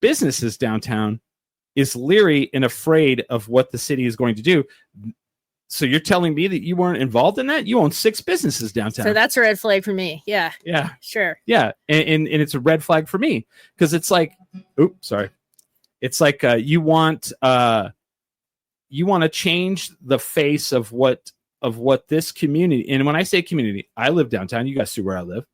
businesses downtown is leery and afraid of what the city is going to do. So you're telling me that you weren't involved in that? You own 6 businesses downtown. So that's a red flag for me. Yeah. Yeah. Sure. Yeah. And it's a red flag for me, because it's like, it's like you want to change the face of what this community. And when I say community, I live downtown. You guys see where I live.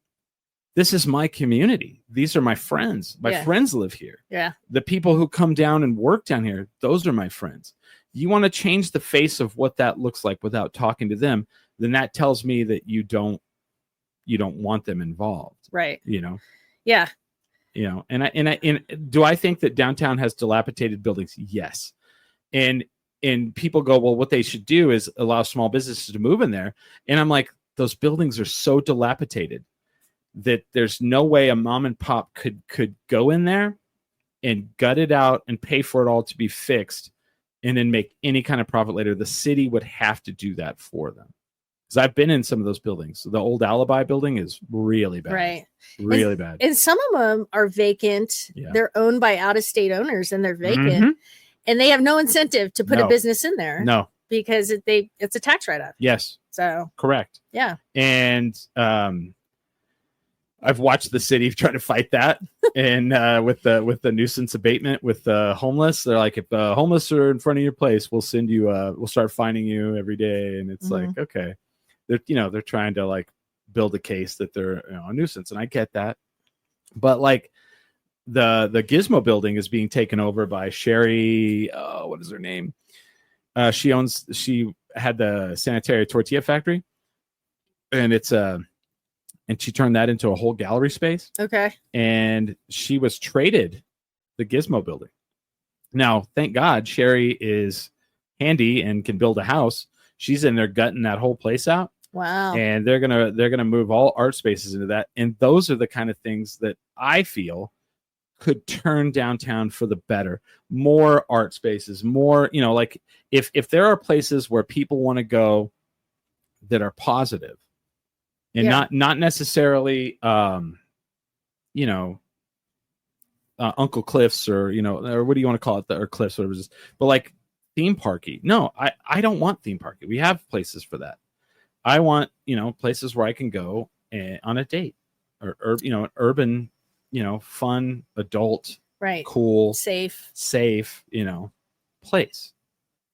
This is my community. These are my friends. My friends live here. Yeah. The people who come down and work down here, those are my friends. You want to change the face of what that looks like without talking to them, then that tells me that you don't want them involved. Right. Yeah. And do I think that downtown has dilapidated buildings? Yes. And people go, well, what they should do is allow small businesses to move in there. And I'm like, those buildings are so dilapidated that there's no way a mom and pop could go in there and gut it out and pay for it all to be fixed and then make any kind of profit later. The city would have to do that for them. Because I've been in some of those buildings. The old Alibi building is really bad. Right. Really bad. And some of them are vacant. Yeah. They're owned by out-of-state owners and they're vacant. And they have no incentive to put a business in there. No. Because it's a tax write-off. Yes. So. Correct. Yeah. And I've watched the city try to fight that. And with the nuisance abatement with the homeless, they're like, if the homeless are in front of your place, we'll send you we'll start finding you every day. And it's like, okay. They're trying to like build a case that they're a nuisance. And I get that. But like the Gizmo building is being taken over by Sherry. What is her name? She had the Sanitary Tortilla Factory, and and she turned that into a whole gallery space. Okay. And she was traded the Gizmo building. Now, thank God, Sherry is handy and can build a house. She's in there gutting that whole place out. Wow. And they're gonna move all art spaces into that. And those are the kind of things that I feel could turn downtown for the better. More art spaces, more, like if there are places where people want to go that are positive and not necessarily Uncle Cliff's, or or what do you want to call it, or Cliff's, whatever it is. But like theme parky, no, I don't want theme parky. We have places for that. I want places where I can go on a date, or an urban, fun, adult, right, cool, safe, place.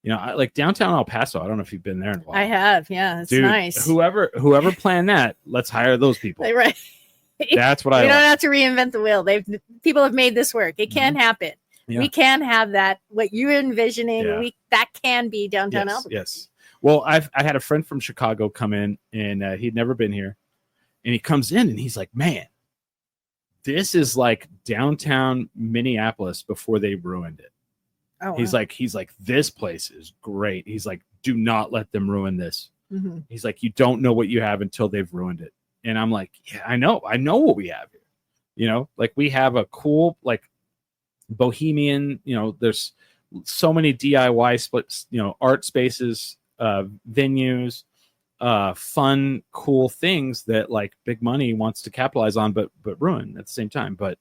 Like downtown El Paso. I don't know if you've been there in a while. I have, yeah. It's nice. Whoever planned that, let's hire those people. Right. That's what I. We don't have to reinvent the wheel. People have made this work. It can happen. Yeah. We can have that. What you're envisioning, that can be downtown Albuquerque. Yes. Well, I had a friend from Chicago come in, and he'd never been here, and he comes in and he's like, "Man, this is like downtown Minneapolis before they ruined it." Oh, he's like, this place is great. He's like, do not let them ruin this. Mm-hmm. He's like, you don't know what you have until they've ruined it. And I'm like, yeah, I know what we have here. Like we have a cool, like bohemian, there's so many DIY splits, art spaces, venues, fun, cool things that like big money wants to capitalize on, but ruin at the same time. But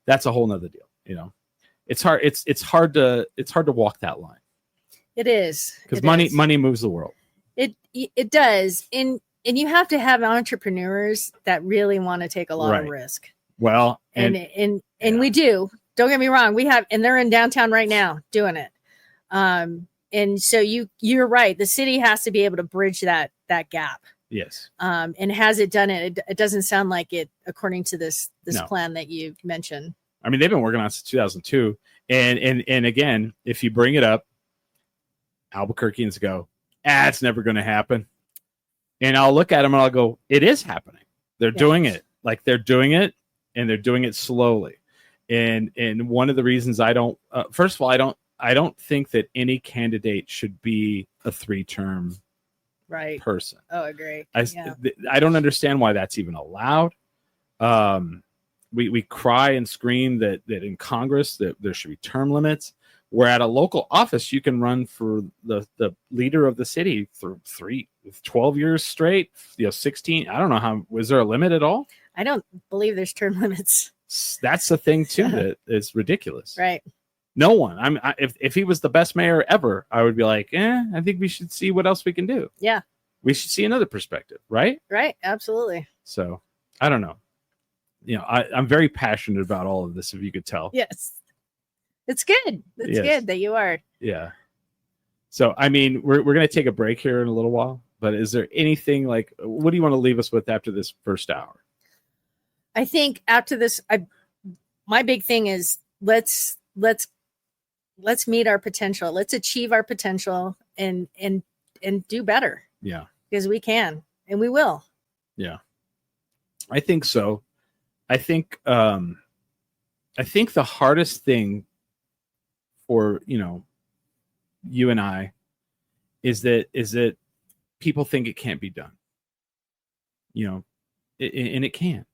that's a whole nother deal, It's hard. It's hard to walk that line. It is, because money moves the world. It does, and you have to have entrepreneurs that really want to take a lot of risk. Well, and we do. Don't get me wrong. We have, and they're in downtown right now doing it. And so you're right. The city has to be able to bridge that gap. Yes. And has it done it? It doesn't sound like it, according to this plan that you mentioned. I mean, they've been working on it since 2002. And again, if you bring it up, Albuquerqueans go, it's never going to happen. And I'll look at them and I'll go, it is happening. They're doing it. Like they're doing it, and they're doing it slowly. And one of the reasons I don't, first of all, I don't think that any candidate should be a 3-term person. Oh, I agree. I don't understand why that's even allowed. We cry and scream that in Congress that there should be term limits, where at a local office you can run for the leader of the city for 12 years straight, 16. I don't know how, was there a limit at all? I don't believe there's term limits. That's the thing too, that is ridiculous. Right. No one. If he was the best mayor ever, I would be like, I think we should see what else we can do. Yeah. We should see another perspective, right? Right. Absolutely. So I don't know. I'm very passionate about all of this, if you could tell. Yes. It's good. It's good that you are. Yeah. So, I mean, we're going to take a break here in a little while, but is there anything like, what do you want to leave us with after this first hour? I think after this, my big thing is let's meet our potential. Let's achieve our potential and do better. Yeah. Because we can, and we will. Yeah. I think so. I think the hardest thing for, you and I is that people think it can't be done, and it can.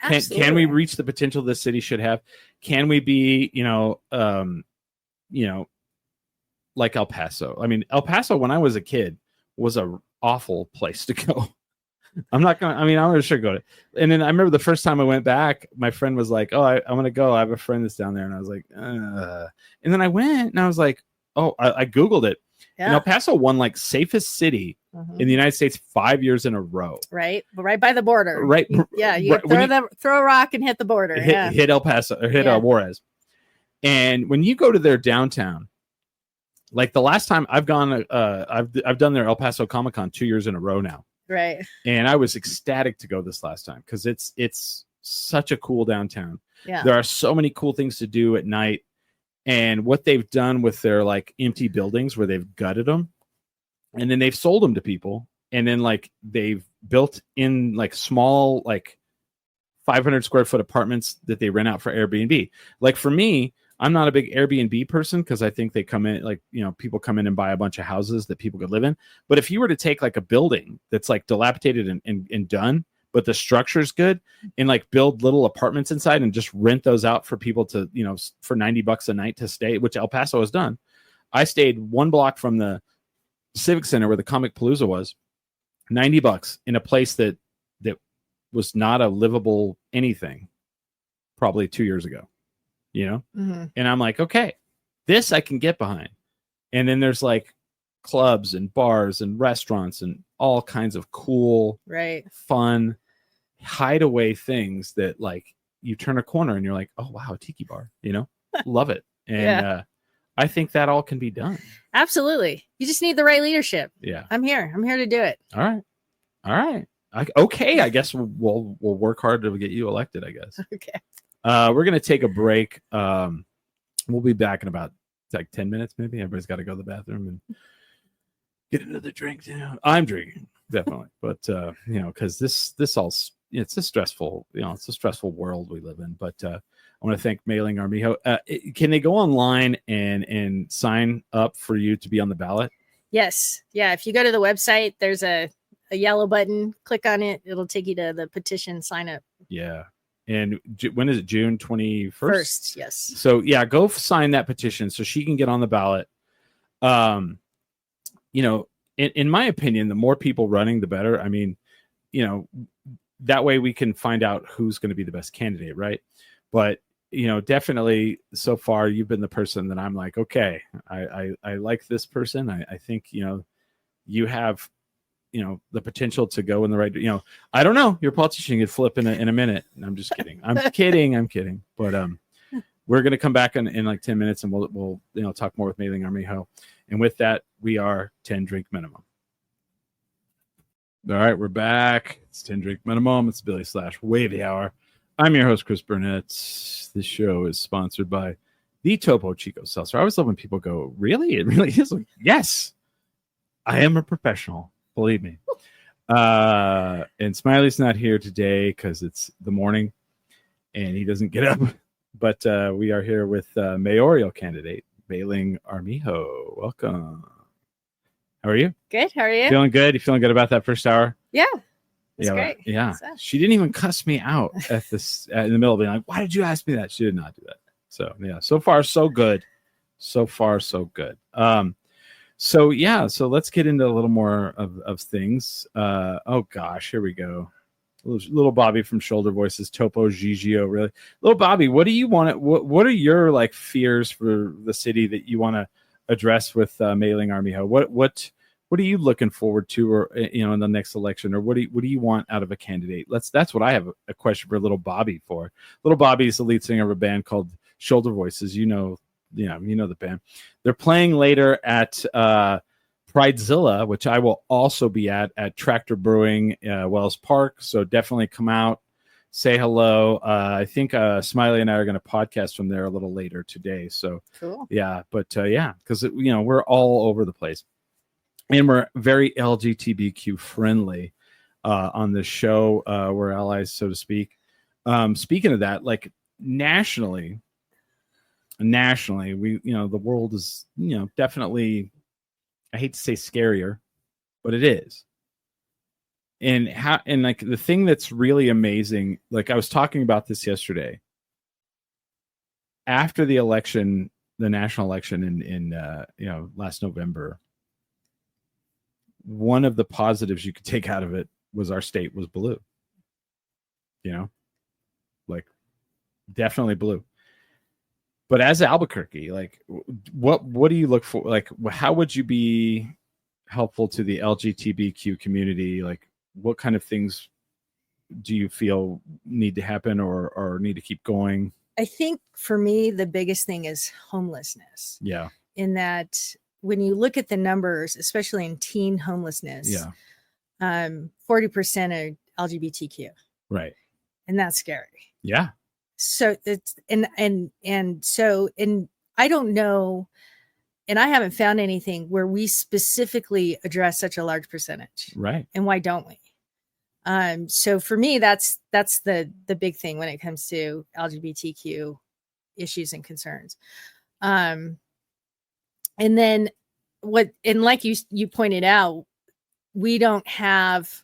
Can we reach the potential this city should have? Can we be, like El Paso? I mean, El Paso, when I was a kid, was a awful place to go. I'm not going to, I should go to, and then I remember the first time I went back, my friend was like, oh, I'm going to go. I have a friend that's down there. And I was like, and then I went and I was like, oh, I Googled it. Yeah. And El Paso won like safest city in the United States 5 years in a row. Right. Right by the border. Right. Yeah. You throw a rock and hit the border. Hit El Paso or hit Juarez. And when you go to their downtown, like the last time I've gone, I've done their El Paso Comic-Con 2 years in a row now. Right. And I was ecstatic to go this last time because it's such a cool downtown. Yeah. There are so many cool things to do at night. And what they've done with their like empty buildings where they've gutted them and then they've sold them to people. And then like they've built in like small, like 500 square foot apartments that they rent out for Airbnb. Like for me, I'm not a big Airbnb person because I think they come in like, people come in and buy a bunch of houses that people could live in. But if you were to take like a building that's like dilapidated and done, but the structure's good, and like build little apartments inside and just rent those out for people to, for $90 a night to stay, which El Paso has done. I stayed 1 block from the Civic Center where the Comic Palooza was, $90 in a place that was not a livable anything probably 2 years ago. And I'm like, okay, this I can get behind. And then there's like clubs and bars and restaurants and all kinds of cool, fun hideaway things that like you turn a corner and you're like, oh wow, a tiki bar, love it. And I think that all can be done. Absolutely. You just need the right leadership. Yeah. I'm here to do it. All right. Okay. I guess we'll work hard to get you elected, I guess. Okay. We're going to take a break. We'll be back in about like 10 minutes, maybe. Everybody's got to go to the bathroom and get another drink. I'm drinking, definitely. But, because this all, it's a stressful, it's a stressful world we live in. But I want to thank Mayling Armijo. Can they go online and sign up for you to be on the ballot? Yes. Yeah. If you go to the website, there's a yellow button. Click on it. It'll take you to the petition sign up. Yeah. And when is it? June 21st? First, yes. So yeah, go sign that petition so she can get on the ballot. In my opinion, the more people running, the better. I mean, that way we can find out who's going to be the best candidate, right? But definitely so far you've been the person that I'm like, okay, I like this person. I think you have the potential to go in the right, I don't know, your politician could flip in a minute. I'm just kidding. I'm kidding. But we're going to come back in like 10 minutes and we'll talk more with Mayling Armijo. And with that, we are 10 drink minimum. All right, we're back. It's 10 drink minimum. It's Billy / Wavy Hour. I'm your host, Chris Burnett. This show is sponsored by the Topo Chico Seltzer. I always love when people go, really? It really is? Like, yes, I am a professional. Believe me. And Smiley's not here today because it's the morning and he doesn't get up. But we are here with mayoral candidate Mayling Armijo. Welcome. How are you? Good. How are you? Feeling good? You feeling good about that first hour? Yeah. It's great. Yeah. She didn't even cuss me out at this in the middle of being like, why did you ask me that? She did not do that. So yeah, so far so good. So let's get into a little more of things. Oh gosh, here we go. Little Bobby from Shoulder Voices, Topo Gigio, really. Little Bobby, what do you want? What are your like fears for the city that you want to address with Mayling Armijo? What are you looking forward to, or in the next election, or what do you want out of a candidate? That's what I have a question for Little Bobby for. Little Bobby is the lead singer of a band called Shoulder Voices. You know the band. They're playing later at Pridezilla, which I will also be at Tractor Brewing, Wells Park. So definitely come out, say hello. I think Smiley and I are going to podcast from there a little later today. So cool. Yeah, but because we're all over the place, and we're very LGBTQ friendly on this show. We're allies, so to speak. Speaking of that, like nationally, we the world is definitely, I hate to say scarier, but it is. And like the thing that's really amazing, like I was talking about this yesterday, after the election, the national election in last November, one of the positives you could take out of it was our state was blue. Like definitely blue. But as Albuquerque, like what do you look for? Like, how would you be helpful to the LGBTQ community? Like, what kind of things do you feel need to happen or need to keep going? I think for me, the biggest thing is homelessness. Yeah. In that when you look at the numbers, especially in teen homelessness, 40% are LGBTQ. Right. And that's scary. Yeah. So it's and I don't know, and I haven't found anything where we specifically address such a large percentage. Right. And why don't we? So for me, that's the big thing when it comes to LGBTQ issues and concerns. And then like you pointed out, we don't have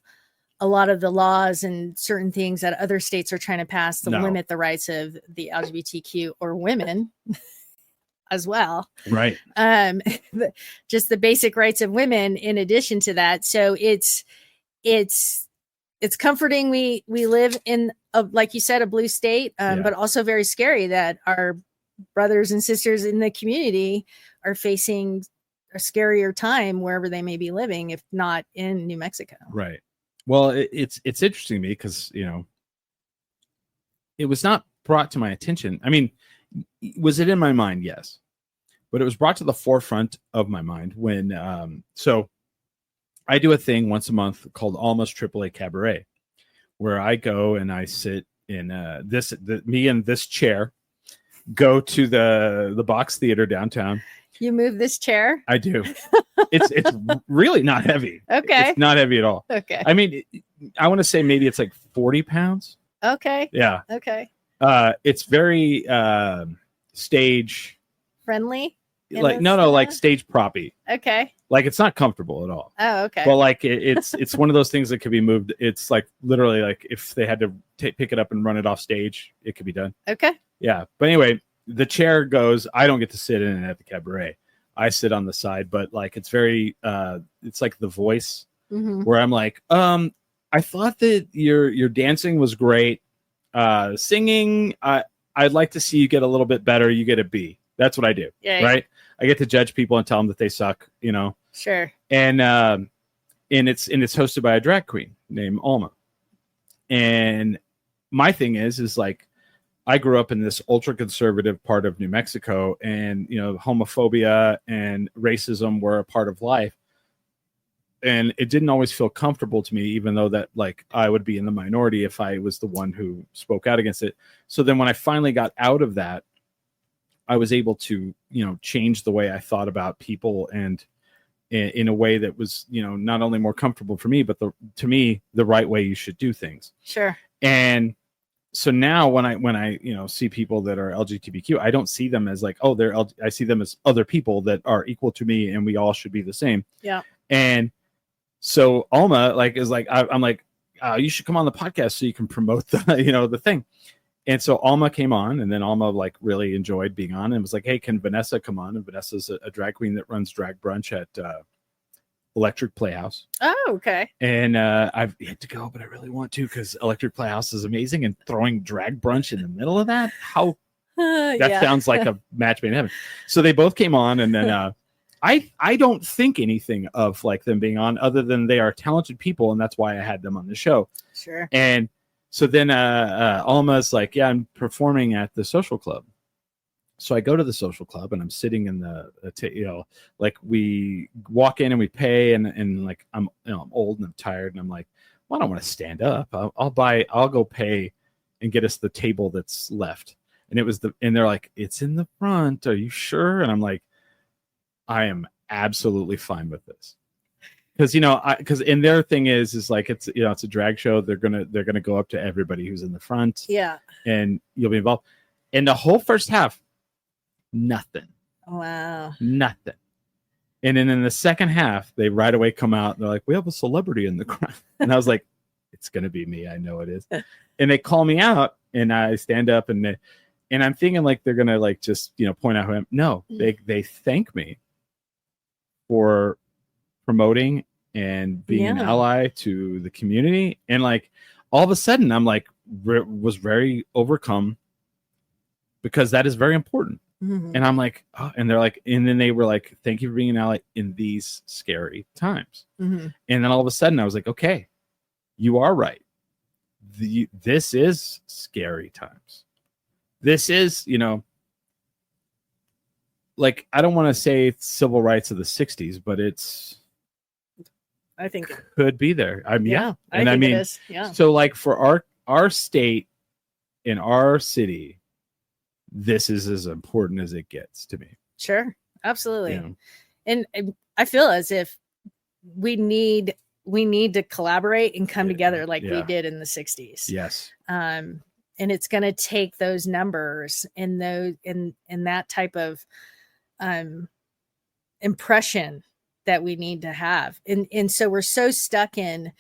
a lot of the laws and certain things that other states are trying to pass to limit the rights of the LGBTQ or women as well. Right. Just the basic rights of women in addition to that. So it's comforting. We live in like you said, a blue state, but also very scary that our brothers and sisters in the community are facing a scarier time wherever they may be living, if not in New Mexico. Right. Well, it's interesting to me because, it was not brought to my attention. I mean, was it in my mind? Yes. But it was brought to the forefront of my mind when, so I do a thing once a month called Alma's AAA Cabaret, where I go and I sit in me and this chair go to the Box Theater downtown. You move this chair? I do. It's really not heavy. Okay. It's not heavy at all. Okay. I mean, I want to say maybe it's like 40 pounds. Okay. Yeah. Okay. It's very stage friendly. Like no, like stage proppy. Okay. Like it's not comfortable at all. Oh, okay. But like it's one of those things that could be moved. It's like literally like if they had to pick it up and run it off stage, it could be done. Okay. Yeah. But anyway, the chair goes. I don't get to sit in it at the cabaret. I sit on the side, but like it's very it's like The Voice, where I'm like, I thought that your dancing was great. Singing, I'd like to see you get a little bit better. You get a B. That's what I do. Yeah. Right. I get to judge people and tell them that they suck, Sure. And it's hosted by a drag queen named Alma. And my thing is like, I grew up in this ultra conservative part of New Mexico, and, homophobia and racism were a part of life. And it didn't always feel comfortable to me, even though that like I would be in the minority if I was the one who spoke out against it. So then when I finally got out of that, I was able to, change the way I thought about people, and in a way that was, not only more comfortable for me, but to me, the right way you should do things. Sure. And so now when I see people that are LGBTQ, I don't see them as like, oh, I see them as other people that are equal to me and we all should be the same. Yeah. And so Alma is like, I'm like, you should come on the podcast so you can promote the, the thing. And so Alma came on, and then Alma like really enjoyed being on and was like, hey, can Vanessa come on? And Vanessa's a drag queen that runs drag brunch at Electric Playhouse. Oh, okay. And I've yet to go, but I really want to, because Electric Playhouse is amazing, and throwing drag brunch in the middle of that, that sounds like a match made in heaven. So they both came on, and then I don't think anything of like them being on, other than they are talented people, and that's why I had them on the show. Sure. And so then Alma's like, yeah, I'm performing at the social club. So I go to the social club, and I'm sitting in like we walk in and we pay, and like I'm old and I'm tired, and I'm like, well, I don't want to stand up. I'll go pay and get us the table that's left. And and they're like, it's in the front. Are you sure? And I'm like, I am absolutely fine with this. Because and their thing is like it's it's a drag show. They're gonna go up to everybody who's in the front. Yeah. And you'll be involved. And the whole first half, nothing. Wow. Nothing. And then in the second half, they right away come out and they're like, we have a celebrity in the crowd. And I was like, it's gonna be me. I know it is. And they call me out, and I stand up, and I'm thinking like they're gonna like just point out who I am. No, they thank me for promoting and being an ally to the community. And like all of a sudden I'm like was very overcome, because that is very important. And I'm like, oh, and they're like, and then they were like, thank you for being an ally in these scary times. And then all of a sudden I was like, okay, you are right. This is scary times. This is, like, I don't want to say it's civil rights of the 60s, but I think it could be there. I mean, yeah. And I think it is. Yeah. So like for our state in our city, this is as important as it gets to me. Sure. Absolutely. And I feel as if we need to collaborate and come together like we did in the 60s. Yes. And it's going to take those numbers and that type of impression that we need to have. And so we're so stuck in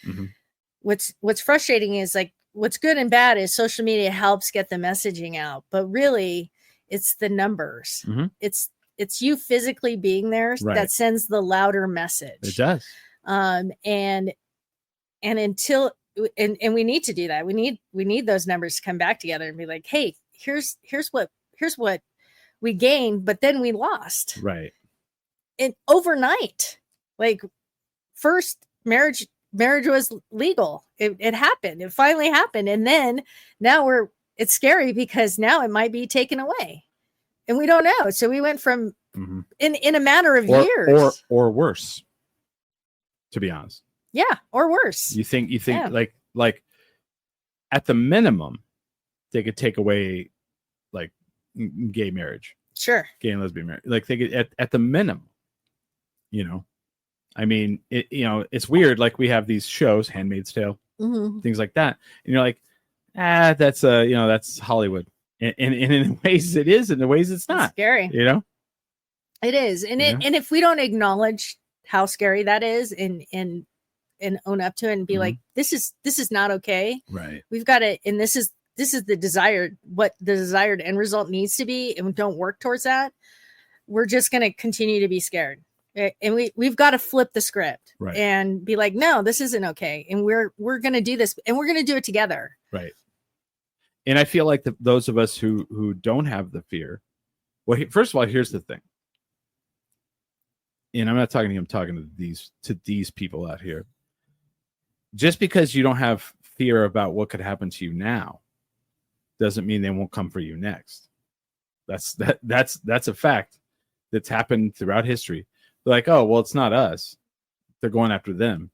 what's frustrating is like what's good and bad is social media helps get the messaging out, but really it's the numbers. It's you physically being there that sends the louder message. It does. And until we need to do that. We need those numbers to come back together and be like, hey, here's what we gained, but then we lost. Right. And overnight, like first marriage was legal. It happened. It finally happened. And then now it's scary because now it might be taken away. And we don't know. So we went from in a matter of years. Or worse, to be honest. Yeah, or worse. You think like at the minimum, they could take away like gay marriage. Sure. Gay and lesbian marriage. Like they could at the minimum, you know. I mean, it's weird. Like we have these shows, Handmaid's Tale, things like that. And you're like, that's that's Hollywood. And in ways it is, and in ways it's not. It's scary. You know? It is. And and if we don't acknowledge how scary that is and own up to it and be like, this is not okay. Right. We've got to, and this is what the desired end result needs to be, and we don't work towards that, we're just going to continue to be scared. And we've got to flip the script and be like, no, this isn't okay. And we're going to do this, and we're going to do it together. Right. And I feel like those of us who don't have the fear, well, first of all, here's the thing. And I'm not talking to you, I'm talking to these people out here. Just because you don't have fear about what could happen to you now doesn't mean they won't come for you next. That's a fact that's happened throughout history. They're like, oh, well, it's not us. They're going after them.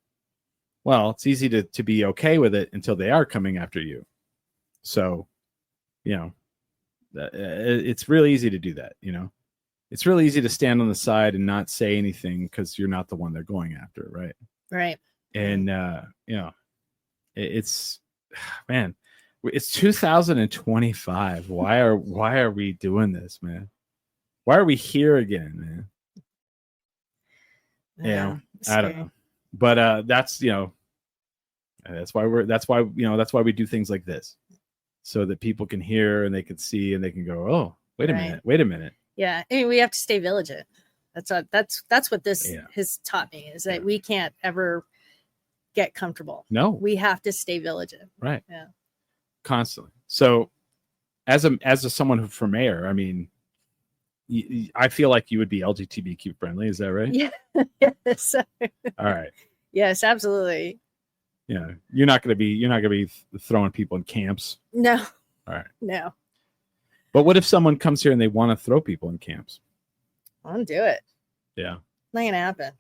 Well, it's easy to be okay with it until they are coming after you. So, it's really easy to do that. It's really easy to stand on the side and not say anything because you're not the one they're going after. Right. Right. And, it's 2025. Why are we doing this, man? Why are we here again, man? I don't know, but that's why we do things like this, so that people can hear and they can see and they can go, oh, wait a minute. Yeah, I mean, we have to stay vigilant. That's what this has taught me, is that we can't ever get comfortable. No, we have to stay vigilant. Right. Yeah. Constantly. So, as someone who for mayor, I mean, I feel like you would be LGBTQ friendly. Is that right? Yeah. Yes. All right. Yes, absolutely. Yeah. You're not going to be throwing people in camps. No. All right. No. But what if someone comes here and they want to throw people in camps? I'll do it. Yeah. Not going to happen.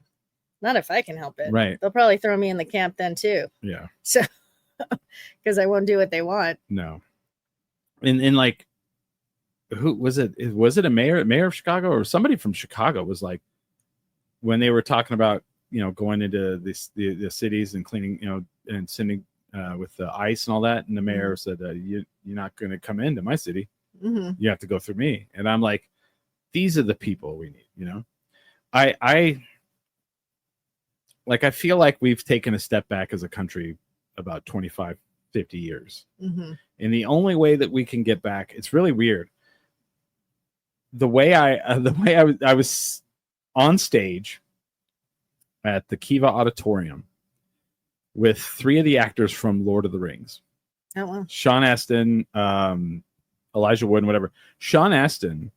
Not if I can help it. Right. They'll probably throw me in the camp then too. Yeah. So, because I won't do what they want. No. And like, who was it? Was it a mayor of Chicago, or somebody from Chicago was like, when they were talking about, going into the cities and cleaning, and sending with the ice and all that. And the mayor said, you're not going to come into my city. You have to go through me. And I'm like, these are the people we need, I feel like we've taken a step back as a country about 25, 50 years. And the only way that we can get back, it's really weird. The way I was on stage at the Kiva Auditorium with 3 of the actors from Lord of the Rings. Oh, wow. Sean Astin, Elijah Wood, and whatever. Sean Astin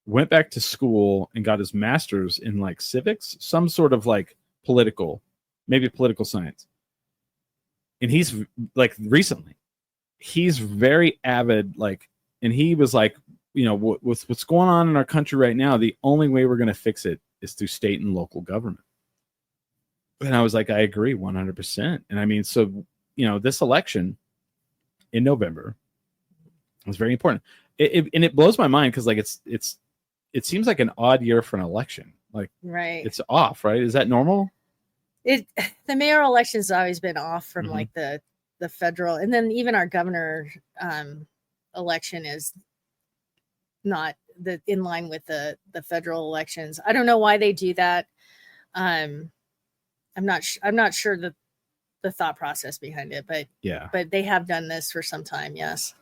went back to school and got his master's in like civics, some sort of like political science. And he's like, recently, he's very avid, like, and he was like, with what's going on in our country right now, the only way we're going to fix it is through state and local government. And I was like, I agree 100%. And I mean, so, this election in November was very important. And it blows my mind because like it seems like an odd year for an election. Like, right, it's off, right? Is that normal? The mayoral election's always been off from like the federal, and then even our governor election is not in line with the federal elections. I don't know why they do that. I'm not sure the thought process behind it, but yeah, but they have done this for some time. Yes,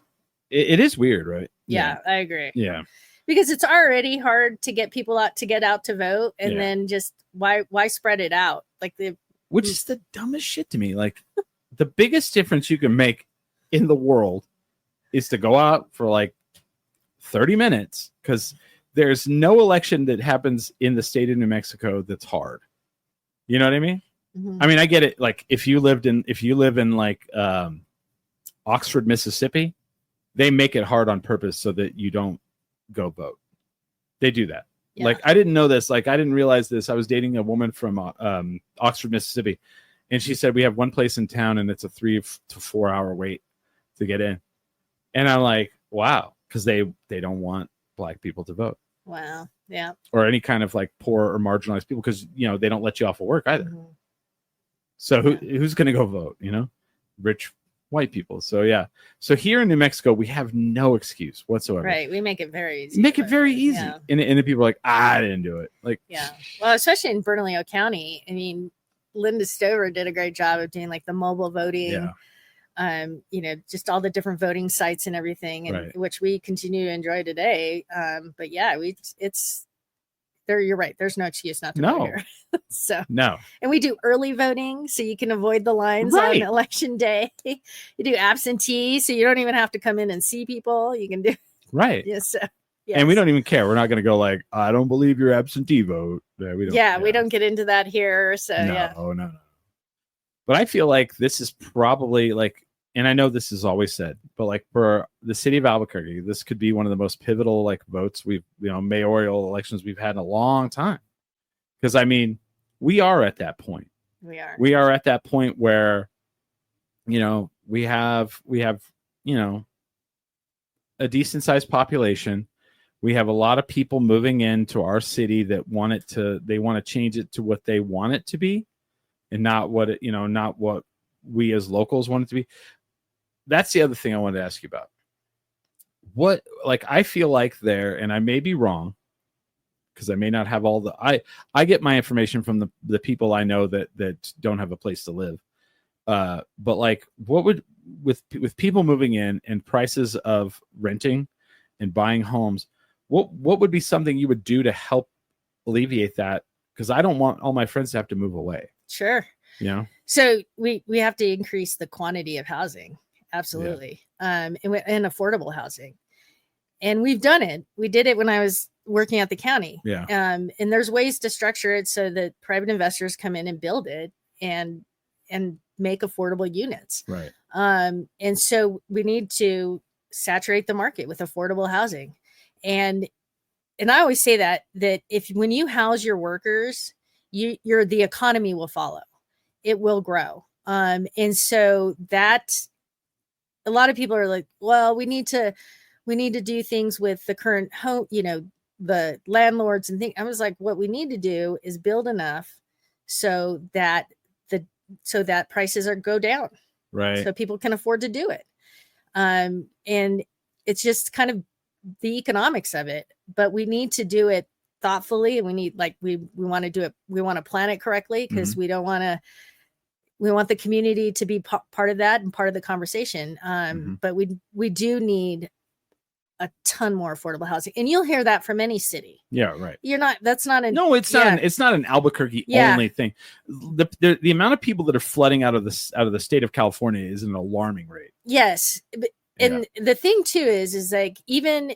it is weird, right? Yeah, I agree. Yeah, because it's already hard to get people out to vote, and then just why spread it out? Like which is the dumbest shit to me. Like the biggest difference you can make in the world is to go out for like 30 minutes because there's no election that happens in the state of New Mexico that's hard. You know what I mean? Mm-hmm. I mean, I get it. Like if you live in like Oxford, Mississippi, they make it hard on purpose so that you don't go vote. They do that. Yeah. Like I didn't know this. Like I didn't realize this. I was dating a woman from Oxford, Mississippi, and she said we have one place in town and it's a 3 to 4 hour wait to get in. And I'm like, wow, because they don't want Black people to vote. Wow. Yeah. Or any kind of like poor or marginalized people, because they don't let you off of work either. Mm-hmm. So who's going to go vote? Rich white people. So yeah. So here in New Mexico, we have no excuse whatsoever. Right. We make it very easy. Make it very easy. Yeah. And the people are like, I didn't do it. Like, yeah. Well, especially in Bernalillo County. I mean, Linda Stover did a great job of doing like the mobile voting. Yeah. Just all the different voting sites and everything, and right. which we continue to enjoy today. But yeah, you're right. There's no excuse not to vote here. So no. And we do early voting so you can avoid the lines right. on election day. You do absentee, so you don't even have to come in and see people. You can do right. Yes. So, yes. And we don't even care. We're not going to go like, I don't believe your absentee vote. We don't get into that here. So no. But I feel like this is probably like, and I know this is always said, but like for the city of Albuquerque, this could be one of the most pivotal like votes mayoral elections we've had in a long time. Because I mean, we are at that point. We are at that point where, we have a decent sized population. We have a lot of people moving into our city that they want to change it to what they want it to be, and not what not what we as locals want it to be. That's the other thing I wanted to ask you about. I feel like and I may be wrong, because I may not have all I get my information from the people I know that don't have a place to live. But like, what would, with people moving in and prices of renting and buying homes, what would be something you would do to help alleviate that? Because I don't want all my friends to have to move away. Sure. So we have to increase the quantity of housing. Absolutely. Yeah. And affordable housing. And we've done it. We did it when I was working at the county. Yeah. And there's ways to structure it so that private investors come in and build it and make affordable units. Right. And so we need to saturate the market with affordable housing. And I always say that when you house your workers, the economy will follow. It will grow. And so that a lot of people are like, well, we need to do things with the current home, the landlords and things. I was like, what we need to do is build enough so that prices go down. Right. So people can afford to do it. And it's just kind of the economics of it, but we need to do it thoughtfully, and we need, we want to do it. We want to plan it correctly, because we want the community to be part of that and part of the conversation. But we do need a ton more affordable housing, and you'll hear that from any city. Yeah, right. That's not an. No, it's not. It's not an Albuquerque only thing. The amount of people that are flooding out of the state of California is an alarming rate. Yes, and the thing too is like, even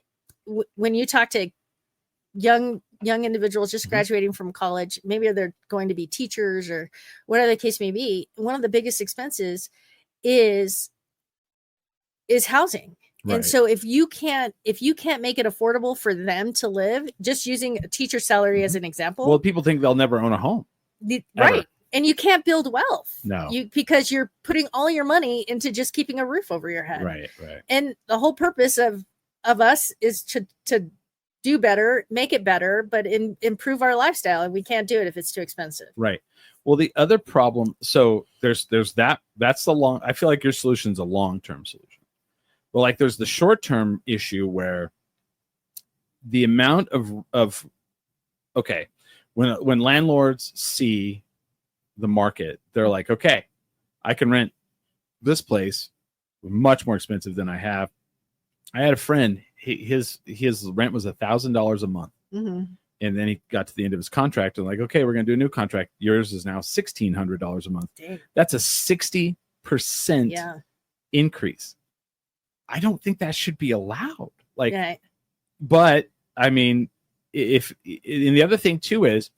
when you talk to young individuals just graduating from college, maybe they're going to be teachers or whatever the case may be, one of the biggest expenses is housing. Right. And so if you can't make it affordable for them to live, just using a teacher salary as an example. Well, people think they'll never own a home. Right. Ever. And you can't build wealth. No. Because you're putting all your money into just keeping a roof over your head. Right. And the whole purpose of us is to do better, make it better, but improve our lifestyle. And we can't do it if it's too expensive. Right. Well, the other problem, so there's that. That's I feel like your solution is a long-term solution. But like, there's the short-term issue where the amount of when landlords see the market, they're like, okay, I can rent this place much more expensive than I have. I had a friend, his rent was $1,000 a month. Mm-hmm. And then he got to the end of his contract and like, okay, we're going to do a new contract. Yours is now $1,600 a month. Dang. That's a 60% increase. I don't think that should be allowed. Like, but I mean, and the other thing too is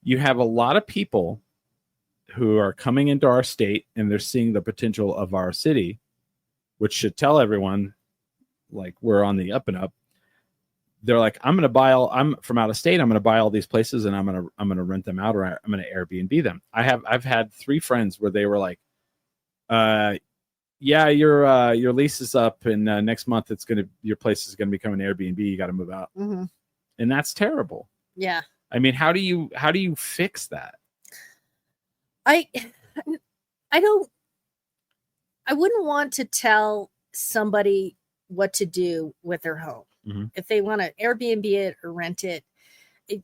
you have a lot of people who are coming into our state and they're seeing the potential of our city, which should tell everyone like we're on the up and up. They're like, I'm from out of state. I'm going to buy all these places and I'm going to rent them out, or I'm going to Airbnb them. I've had 3 friends where they were like, yeah, your lease is up and next month your place is going to become an Airbnb. You got to move out. Mm-hmm. And that's terrible. Yeah. I mean, how do you fix that? I wouldn't want to tell somebody what to do with their home. Mm-hmm. If they want to Airbnb it or rent it,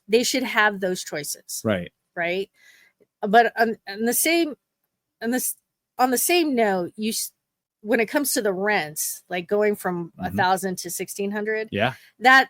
they should have those choices. Right. Right. But on the same note, when it comes to the rents, like going from 1,000 to 1,600, yeah, that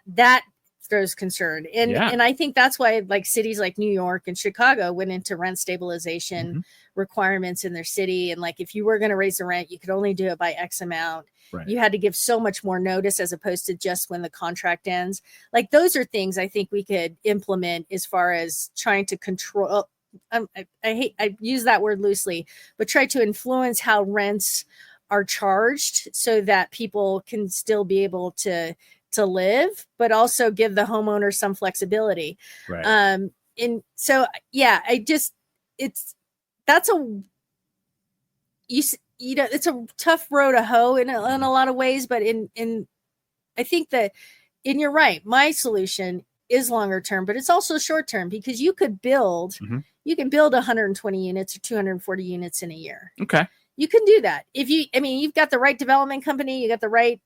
throws concern. And I think that's why like cities like New York and Chicago went into rent stabilization requirements in their city. And like, if you were going to raise the rent, you could only do it by X amount. Right. You had to give so much more notice as opposed to just when the contract ends. Like those are things I think we could implement as far as trying to control. I use that word loosely, but try to influence how rents are charged so that people can still be able to live, but also give the homeowner some flexibility. Right. And so, yeah, it's a tough road to hoe in a lot of ways, but I think that, and you're right, my solution is longer term, but it's also short term because you could build, you can build 120 units or 240 units in a year. Okay. You can do that. You've got the right development company, you got the right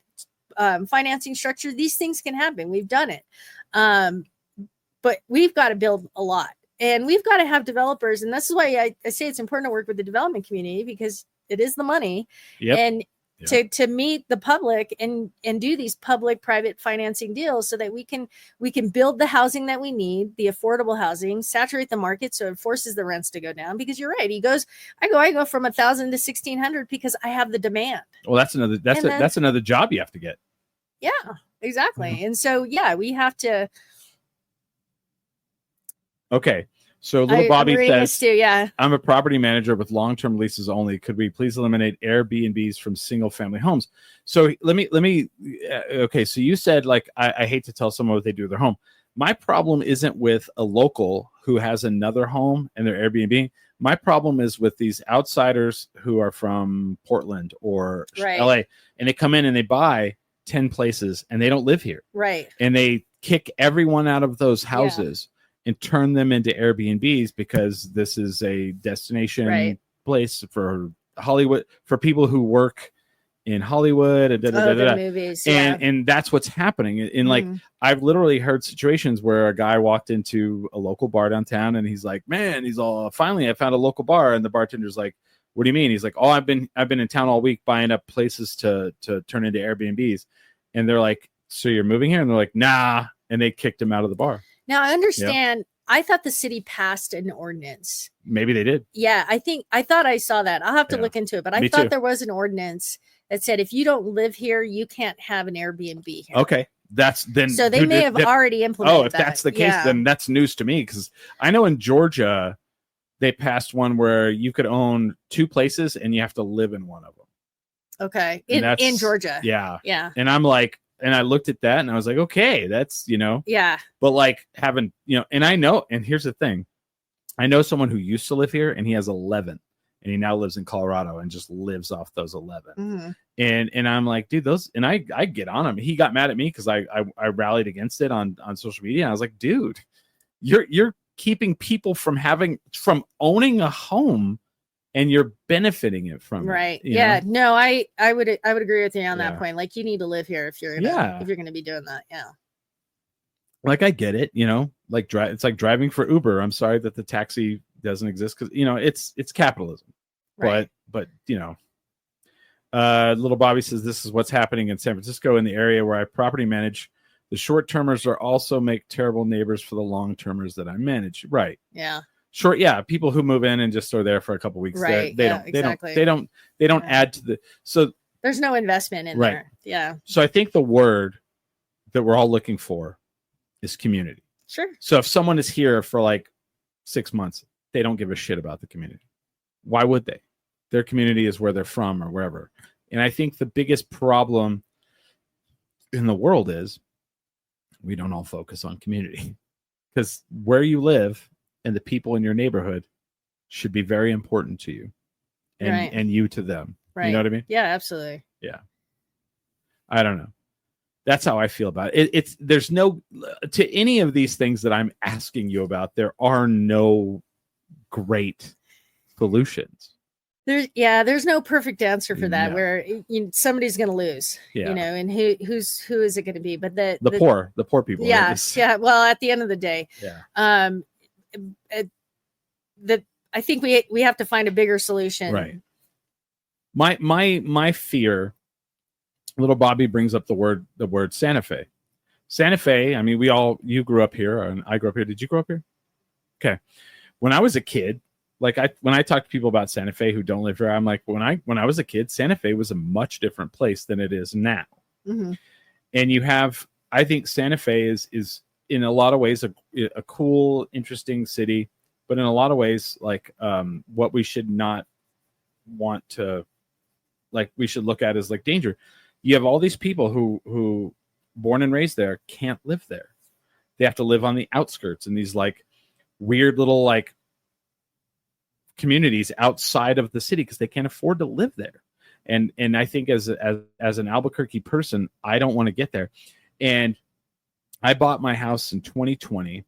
financing structure. These things can happen. We've done it. But we've got to build a lot and we've got to have developers. And this is why I say it's important to work with the development community because it is the money. Yep. And to meet the public and do these public-private financing deals so that we can build the housing that we need, the affordable housing, saturate the market so it forces the rents to go down. Because you're right, I go from 1,000 to 1,600 because I have the demand. Well, that's another job you have to get. Yeah, exactly. Mm-hmm. And so we have to. Okay. So little Bobby says, I'm a property manager with long-term leases only. Could we please eliminate Airbnbs from single-family homes? So let me. Okay. So you said like, I hate to tell someone what they do with their home. My problem isn't with a local who has another home and they're Airbnb. My problem is with these outsiders who are from Portland or LA and they come in and they buy 10 places and they don't live here. Right. And they kick everyone out of those houses. Yeah. And turn them into Airbnbs because this is a destination place for Hollywood, for people who work in Hollywood and movies, and that's what's happening. And like I've literally heard situations where a guy walked into a local bar downtown and he's like, "Man, finally I found a local bar." And the bartender's like, "What do you mean?" He's like, "Oh, I've been in town all week buying up places to turn into Airbnbs." And they're like, "So you're moving here?" And they're like, "Nah," and they kicked him out of the bar. Now, I understand. Yep. I thought the city passed an ordinance. Maybe they did. Yeah, I thought I saw that. I'll have to look into it. But I thought there was an ordinance that said if you don't live here, you can't have an Airbnb here. Okay. So they may have already implemented that. Oh, if that's the case, then that's news to me. Because I know in Georgia, they passed one where you could own 2 places and you have to live in one of them. Okay. In Georgia. Yeah. Yeah. And I'm like, and I looked at that and I was like, okay, that's, yeah. But like having, and I know, and here's the thing. I know someone who used to live here and he has 11 and he now lives in Colorado and just lives off those 11. Mm-hmm. And I'm like, dude, and I get on him. He got mad at me because I rallied against it on social media. And I was like, dude, you're keeping people from owning a home and you're benefiting it from right. Yeah. No, I would agree with you on that point. Like you need to live here if you're gonna be doing that. Yeah. Like I get it, like it's like driving for Uber. I'm sorry that the taxi doesn't exist because it's capitalism. Right. But little Bobby says this is what's happening in San Francisco in the area where I property manage. The short termers are also make terrible neighbors for the long termers that I manage. Right. Yeah. Short, people who move in and just are there for a couple weeks. Right. They don't add to the. So there's no investment in there. Yeah. So I think the word that we're all looking for is community. Sure. So if someone is here for like 6 months, they don't give a shit about the community. Why would they? Their community is where they're from or wherever. And I think the biggest problem in the world is we don't all focus on community, because where you live and the people in your neighborhood should be very important to you, and you to them. Right. You know what I mean? Yeah, absolutely. Yeah. I don't know. That's how I feel about it. There's no, to any of these things that I'm asking you about, there are no great solutions. There's no perfect answer for that, No. where somebody's going to lose, and who is it going to be? But the poor people. Yeah. Right? Yeah. Well, at the end of the day, I think we have to find a bigger solution. Right. My fear, little Bobby brings up the word Santa Fe. Santa Fe, I mean, you grew up here and I grew up here. Did you grow up here? Okay. When I was a kid, like when I talk to people about Santa Fe who don't live here, I'm like, when I was a kid, Santa Fe was a much different place than it is now. Mm-hmm. And I think Santa Fe is in a lot of ways a cool, interesting city, but in a lot of ways, like what we should not want to, like, we should look at as like danger. You have all these people who born and raised there can't live there. They have to live on the outskirts in these like weird little like communities outside of the city because they can't afford to live there. And I think as an Albuquerque person, I don't want to get there. And I bought my house in 2020,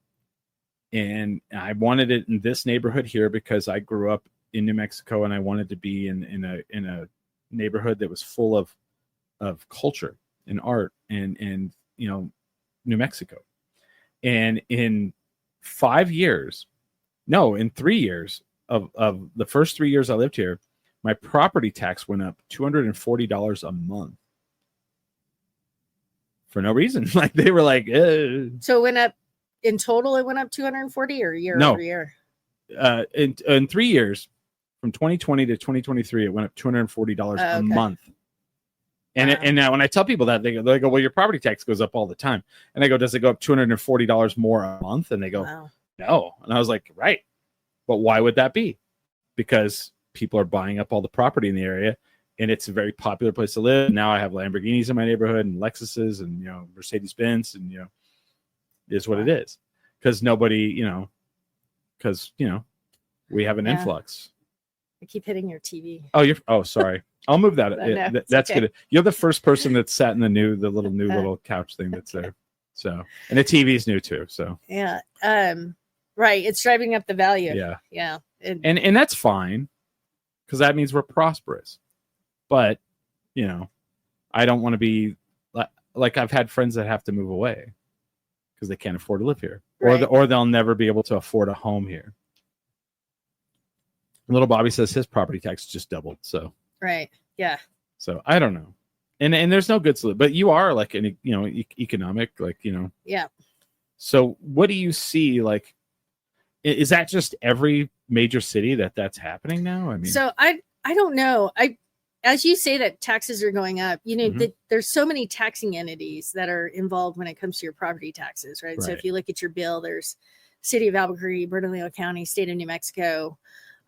and I wanted it in this neighborhood here because I grew up in New Mexico, and I wanted to be in a neighborhood that was full of culture and art and New Mexico. And in 3 years of the first 3 years I lived here, my property tax went up $240 a month for no reason. Like they were like, So it went up in total. It went up 240 or year over year. In 3 years, from 2020 to 2023, it went up $240 a month. And and now when I tell people that, they go, well, your property tax goes up all the time. And I go, does it go up $240 more a month? And they go, no. And I was like, right. But why would that be? Because people are buying up all the property in the area, and it's a very popular place to live. Now I have Lamborghinis in my neighborhood and Lexuses and, Mercedes-Benz, and, it is what it is. Because nobody, we have an influx. I keep hitting your TV. Oh, sorry. I'll move that. No, that's okay. good. You're the first person that sat in the little couch thing that's there. So, and the TV's new too. So yeah. Right. It's driving up the value. Yeah. Yeah. And that's fine, because that means we're prosperous. But, I don't want to be like I've had friends that have to move away because they can't afford to live here, or they'll never be able to afford a home here. Little Bobby says his property tax just doubled. So right. Yeah. So I don't know. And there's no good solution, but you are like an, economic, like, Yeah. So what do you see? Like, is that just every major city that's happening now? I mean, so I don't know. As you say that taxes are going up, there's so many taxing entities that are involved when it comes to your property taxes, right? So if you look at your bill, there's City of Albuquerque, Bernalillo County, State of New Mexico,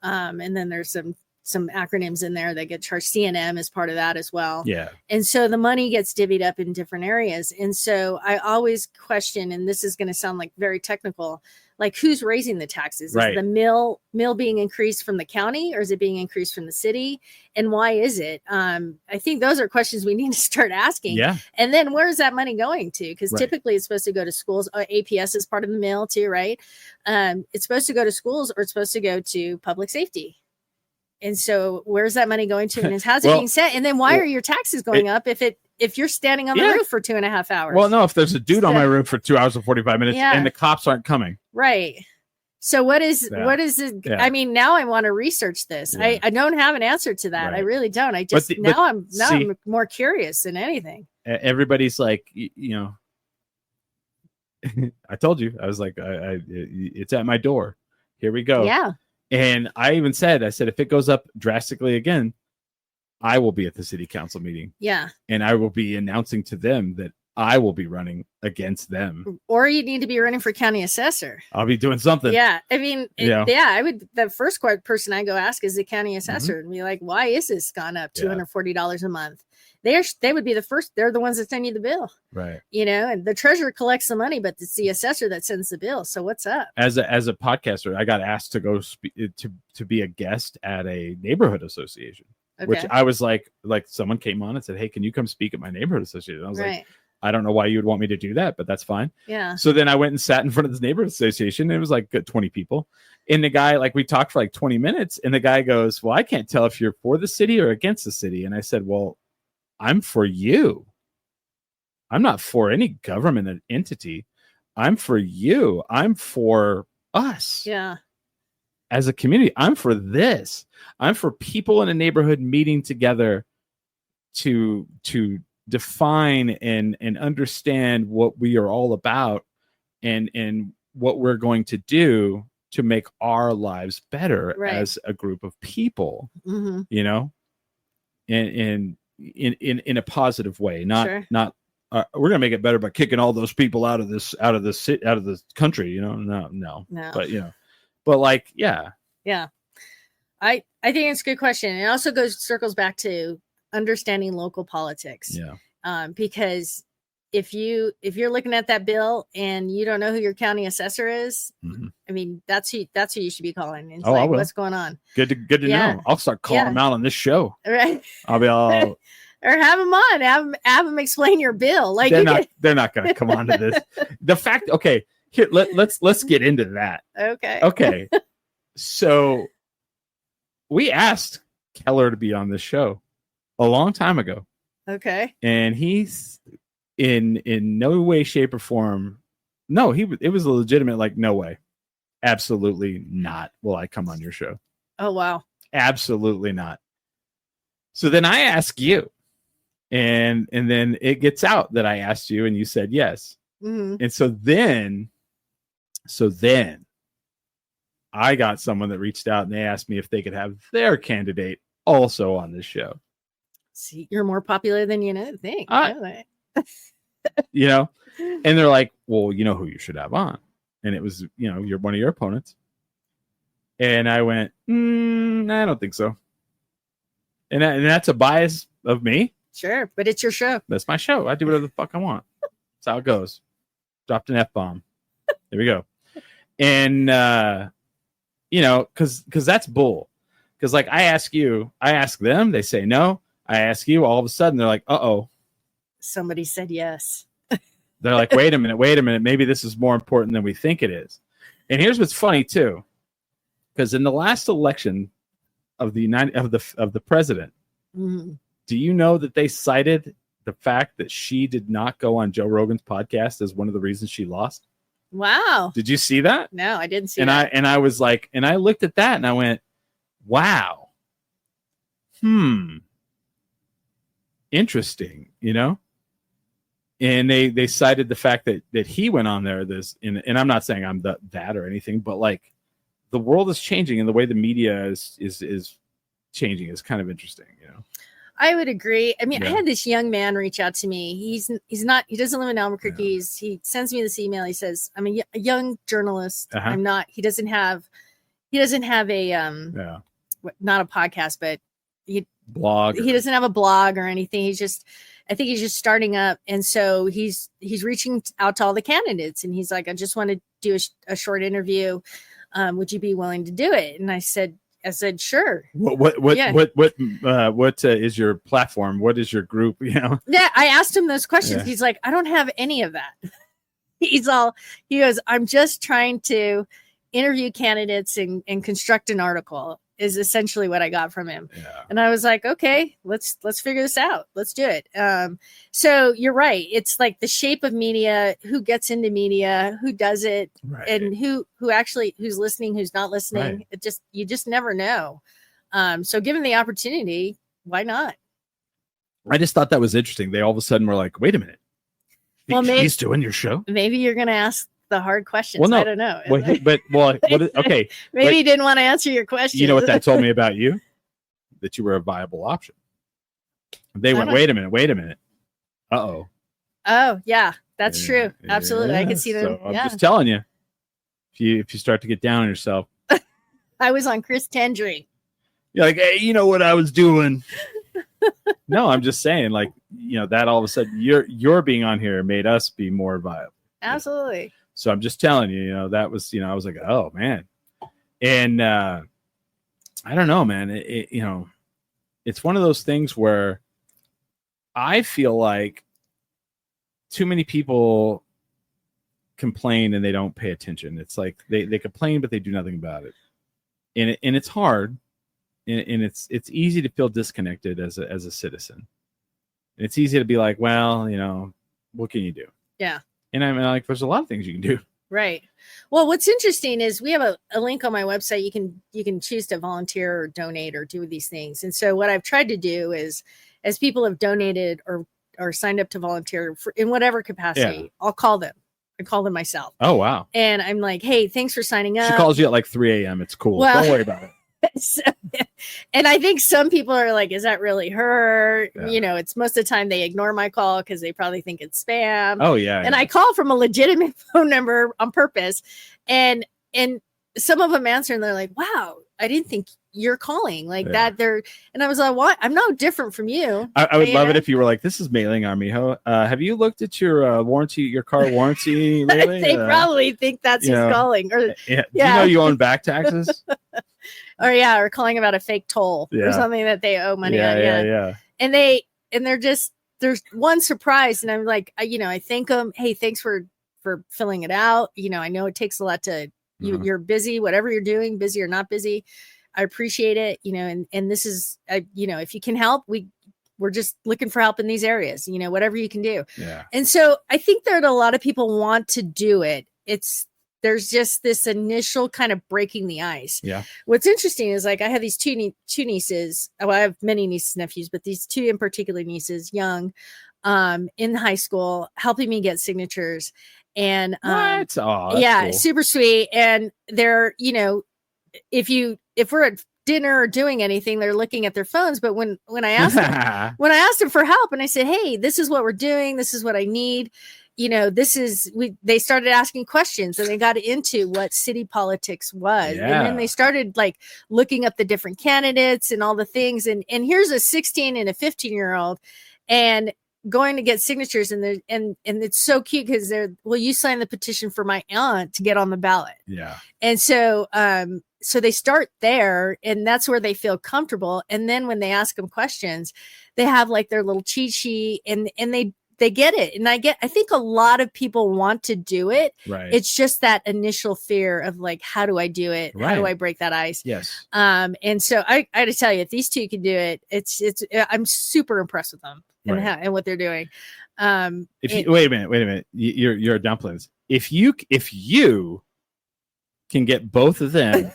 and then there's some acronyms in there that get charged. CNM is part of that as well. Yeah. And so the money gets divvied up in different areas. And so I always question, and this is going to sound like very technical, like who's raising the taxes? Is the mill being increased from the county, or is it being increased from the city? And why is it? I think those are questions we need to start asking. Yeah. And then where's that money going to? Because typically it's supposed to go to schools. APS is part of the mill too, right? It's supposed to go to schools, or it's supposed to go to public safety. And so where's that money going to? And how's it being set? And then why are your taxes going up if you're standing on the roof for 2.5 hours? Well, no, if there's a dude on my roof for 2 hours and 45 minutes and the cops aren't coming. Right. So what is it? Yeah. I mean, now I want to research this. Yeah. I don't have an anscer to that. Right. I really don't. I just, I'm more curious than anything. Everybody's like, I told you, I was like, it's at my door. Here we go. Yeah. And I even said, if it goes up drastically again, I will be at the city council meeting. Yeah. And I will be announcing to them that I will be running against them. Or you need to be running for county assessor. I'll be doing something. Yeah. I mean, I would, the first person I go ask is the county assessor and be like, why is this gone up $240 a month? They would be the first. They're the ones that send you the bill. Right. And the treasurer collects the money, but it's the assessor that sends the bill. So what's up? As a podcaster, I got asked to go to be a guest at a neighborhood association, which I was like someone came on and said, hey, can you come speak at my neighborhood association? I was like, I don't know why you would want me to do that, but that's fine. Yeah. So then I went and sat in front of this neighborhood association. And it was like 20 people. And the guy, we talked for like 20 minutes. And the guy goes, well, I can't tell if you're for the city or against the city. And I said, well, I'm for you. I'm not for any government entity. I'm for you. I'm for us. Yeah. As a community, I'm for this. I'm for people in a neighborhood meeting together to define and understand what we are all about and what we're going to do to make our lives better as a group of people, and in a positive way, not we're going to make it better by kicking all those people out of the country, no. But yeah. I think it's a good question. It also circles back to understanding local politics. Because if you're looking at that bill and you don't know who your county assessor is, I mean, that's who you should be calling. It's what's going on? Good to know. I'll start calling them out on this show. Right. I'll be all or have them on, have them explain your bill. Like they're not going to come on to this. The fact, okay, here, let's get into that. Okay. So we asked Keller to be on this show a long time ago. Okay. And he's in no way, shape, or form. No, it was a legitimate, no way. Absolutely not will I come on your show. Oh, wow. Absolutely not. So then I ask you, and then it gets out that I asked you and you said yes. And so then I got someone that reached out and they asked me if they could have their candidate also on this show. See, you're more popular than you think. And they're like, well, you know who you should have on. And it was, you're one of your opponents. And I went, I don't think so. And that's a bias of me. Sure, but it's your show. That's my show. I do whatever the fuck I want. That's how it goes. Dropped an F-bomb. There we go. And, because that's bull. Because I ask them, they say no. I ask you, all of a sudden they're like, uh-oh. Somebody said yes. They're like, wait a minute. Maybe this is more important than we think it is. And here's what's funny too. Because in the last election of the president, do you know that they cited the fact that she did not go on Joe Rogan's podcast as one of the reasons she lost? Wow. Did you see that? No, I didn't see that. I was like, and I looked at that and I went, wow. Interesting, and they cited the fact that he went on there and I'm not saying I'm that or anything, but the world is changing and the way the media is changing is kind of interesting, I would agree. I mean, I had this young man reach out to me. He doesn't live in Albuquerque. He sends me this email. He says, I'm a young journalist. I'm not, he doesn't have a not a podcast, but blog. He doesn't have a blog or anything. I think he's just starting up. And so he's reaching out to all the candidates and he's like, I just want to do a short interview. Would you be willing to do it? And I said, sure. What is your platform? What is your group? Yeah. I asked him those questions. Yeah. He's like, I don't have any of that. He goes, I'm just trying to interview candidates and construct an article. Is essentially what I got from him. Yeah. And I was like, okay, let's figure this out. Let's do it. So you're right. It's like the shape of media, who gets into media, who does it, and who's listening, who's not listening. Right. You just never know. So given the opportunity, why not? I just thought that was interesting. They all of a sudden were like, wait a minute. He's doing your show? Maybe you're going to ask the hard questions. Well, no. I don't know. Okay. Maybe he didn't want to answer your question. You know what that told me about you? That you were a viable option. They went, wait a minute. Uh-oh. Oh yeah, that's true. Absolutely. I could see them. So I'm just telling you, if you start to get down on yourself, I was on Chris Tendry. You're like, hey, you know what I was doing? No, I'm just saying, like, that all of a sudden your being on here made us be more viable. Absolutely. So I'm just telling you, that was, I was like, oh man. And I don't know, man. It's one of those things where I feel like too many people complain and they don't pay attention. It's like they complain, but they do nothing about it. And it's hard. And it's easy to feel disconnected as a citizen. And it's easy to be like, well, what can you do? Yeah. And I mean, like, there's a lot of things you can do. Right. Well, what's interesting is we have a link on my website. You can choose to volunteer or donate or do these things. And so what I've tried to do is, as people have donated or signed up to volunteer in whatever capacity, I'll call them. I call them myself. Oh, wow. And I'm like, hey, thanks for signing up. She calls you at like 3 a.m. It's cool. Well, don't worry about it. So, and I think some people are like, is that really her? Yeah. It's most of the time they ignore my call because they probably think it's spam. Oh yeah. And I call from a legitimate phone number on purpose. And some of them answer and they're like, wow, I didn't think you're calling like that. And I was like, what? I'm no different from you. I would love it if you were like, this is Mayling Armijo. Have you looked at your warranty, your car warranty lately? They probably think that's who's calling. Or Do you own back taxes? or calling about a fake toll or something that they owe money on. Yeah. And they're just, there's one surprise. And I'm like, I thank them. Hey, thanks for filling it out. I know it takes a lot to, you're busy, whatever you're doing, busy or not busy. I appreciate it. And this is, if you can help, we're just looking for help in these areas, whatever you can do. Yeah. And so I think that a lot of people want to do it. There's just this initial kind of breaking the ice. Yeah. What's interesting is like I have these two nieces. Well, I have many nieces and nephews, but these two in particular nieces, young, in high school, helping me get signatures. And that's cool. Super sweet. And they're, if we're at dinner or doing anything, they're looking at their phones. But when I asked them for help and I said, hey, this is what we're doing, this is what I need. They started asking questions and they got into what city politics was. Yeah. And then they started like looking up the different candidates and all the things. And here's a 16 and a 15-year-old and going to get signatures. And it's so cute because you sign the petition for my aunt to get on the ballot. Yeah. And so, so they start there and that's where they feel comfortable. And then when they ask them questions, they have like their little cheat sheet and they get it. And I think a lot of people want to do it. Right. It's just that initial fear of like, how do I do it? Right. How do I break that ice? Yes. And so I got to tell you, if these two can do it, I'm super impressed with them and what they're doing. Wait a minute. You're dumplings. If you can get both of them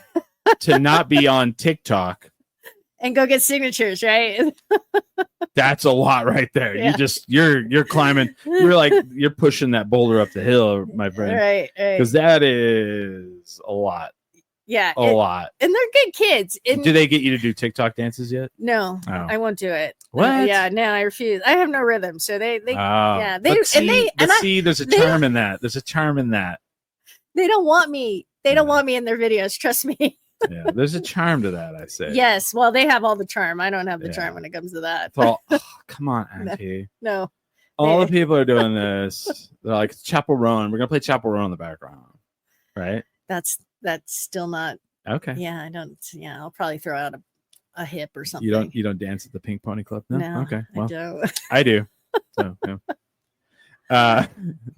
to not be on TikTok and go get signatures, right? That's a lot right there. Yeah. You're climbing. You're pushing that boulder up the hill, my friend. Right. Because that is a lot. Yeah. A lot. And they're good kids. Do they get you to do TikTok dances yet? No, I won't do it. What? No, I refuse. I have no rhythm. So they there's a charm in that. There's a charm in that. They don't want me. They don't want me in their videos. Trust me. Yeah, there's a charm to that, I say. Yes, well, they have all the charm. I don't have the charm when it comes to that. Come on, Auntie. No. All the people are doing this. They're like, Chapel Roan. We're gonna play Chapel Roan in the background, right? That's still not okay. Yeah, I don't. Yeah, I'll probably throw out a hip or something. You don't dance at the Pink Pony Club? No. Okay. Well, I don't. I do. So, yeah.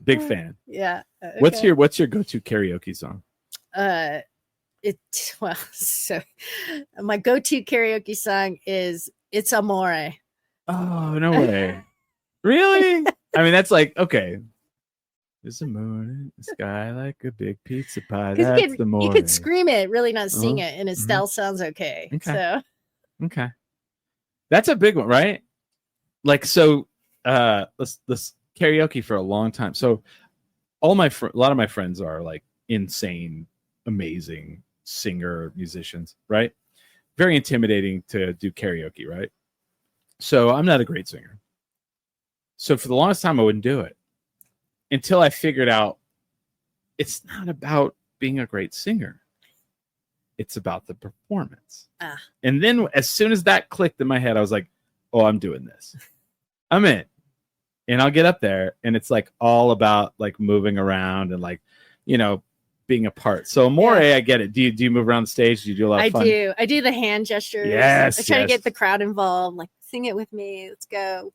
Big fan. Yeah. Okay. What's your go-to karaoke song? So my go-to karaoke song is "It's Amore." Oh, no way. Really? I mean, that's like, okay. It's the morning, the sky like a big pizza pie. That's the morning. You could scream it, really not sing it, and it still sounds okay. So, okay. That's a big one, right? Like, so, let's karaoke for a long time. So a lot of my friends are like insane, amazing singer musicians, right? Very intimidating to do karaoke, right? So I'm not a great singer. So for the longest time, I wouldn't do it. until I figured out it's not about being a great singer. It's about the performance. And then as soon as that clicked in my head, I was like, oh, I'm doing this. I'm in. And I'll get up there and it's like all about like moving around and like, you know, being a part. So Amore, I get it. Do you move around the stage? Do you do a lot of fun? I do the hand gestures. Yes. I try to get the crowd involved. Like, sing it with me. Let's go.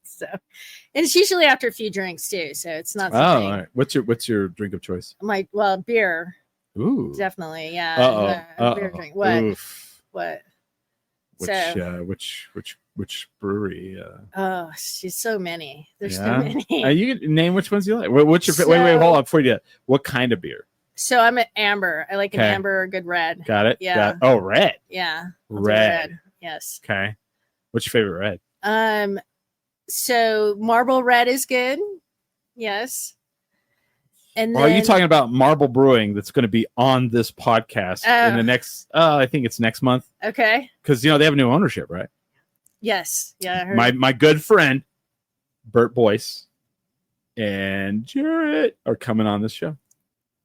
So, and it's usually after a few drinks too. So it's not. All right. What's your drink of choice? Beer. Ooh. Definitely. Yeah. Beer drink. What? Oof. What? Which brewery? Oh, she's so many. There's so many. You can name which ones you like. What's your wait, hold on before you do that. What kind of beer? So I'm an amber. I like an amber or a good red. Got it. Yeah. Oh, red. Yeah. Red. Yes. Okay. What's your favorite red? So marble red is good. Yes. And are you talking about Marble Brewing that's going to be on this podcast in the next, I think it's next month. Okay. Because, you know, they have new ownership, right? Yes. Yeah. I heard. My good friend, Bert Boyce and Jarrett are coming on this show.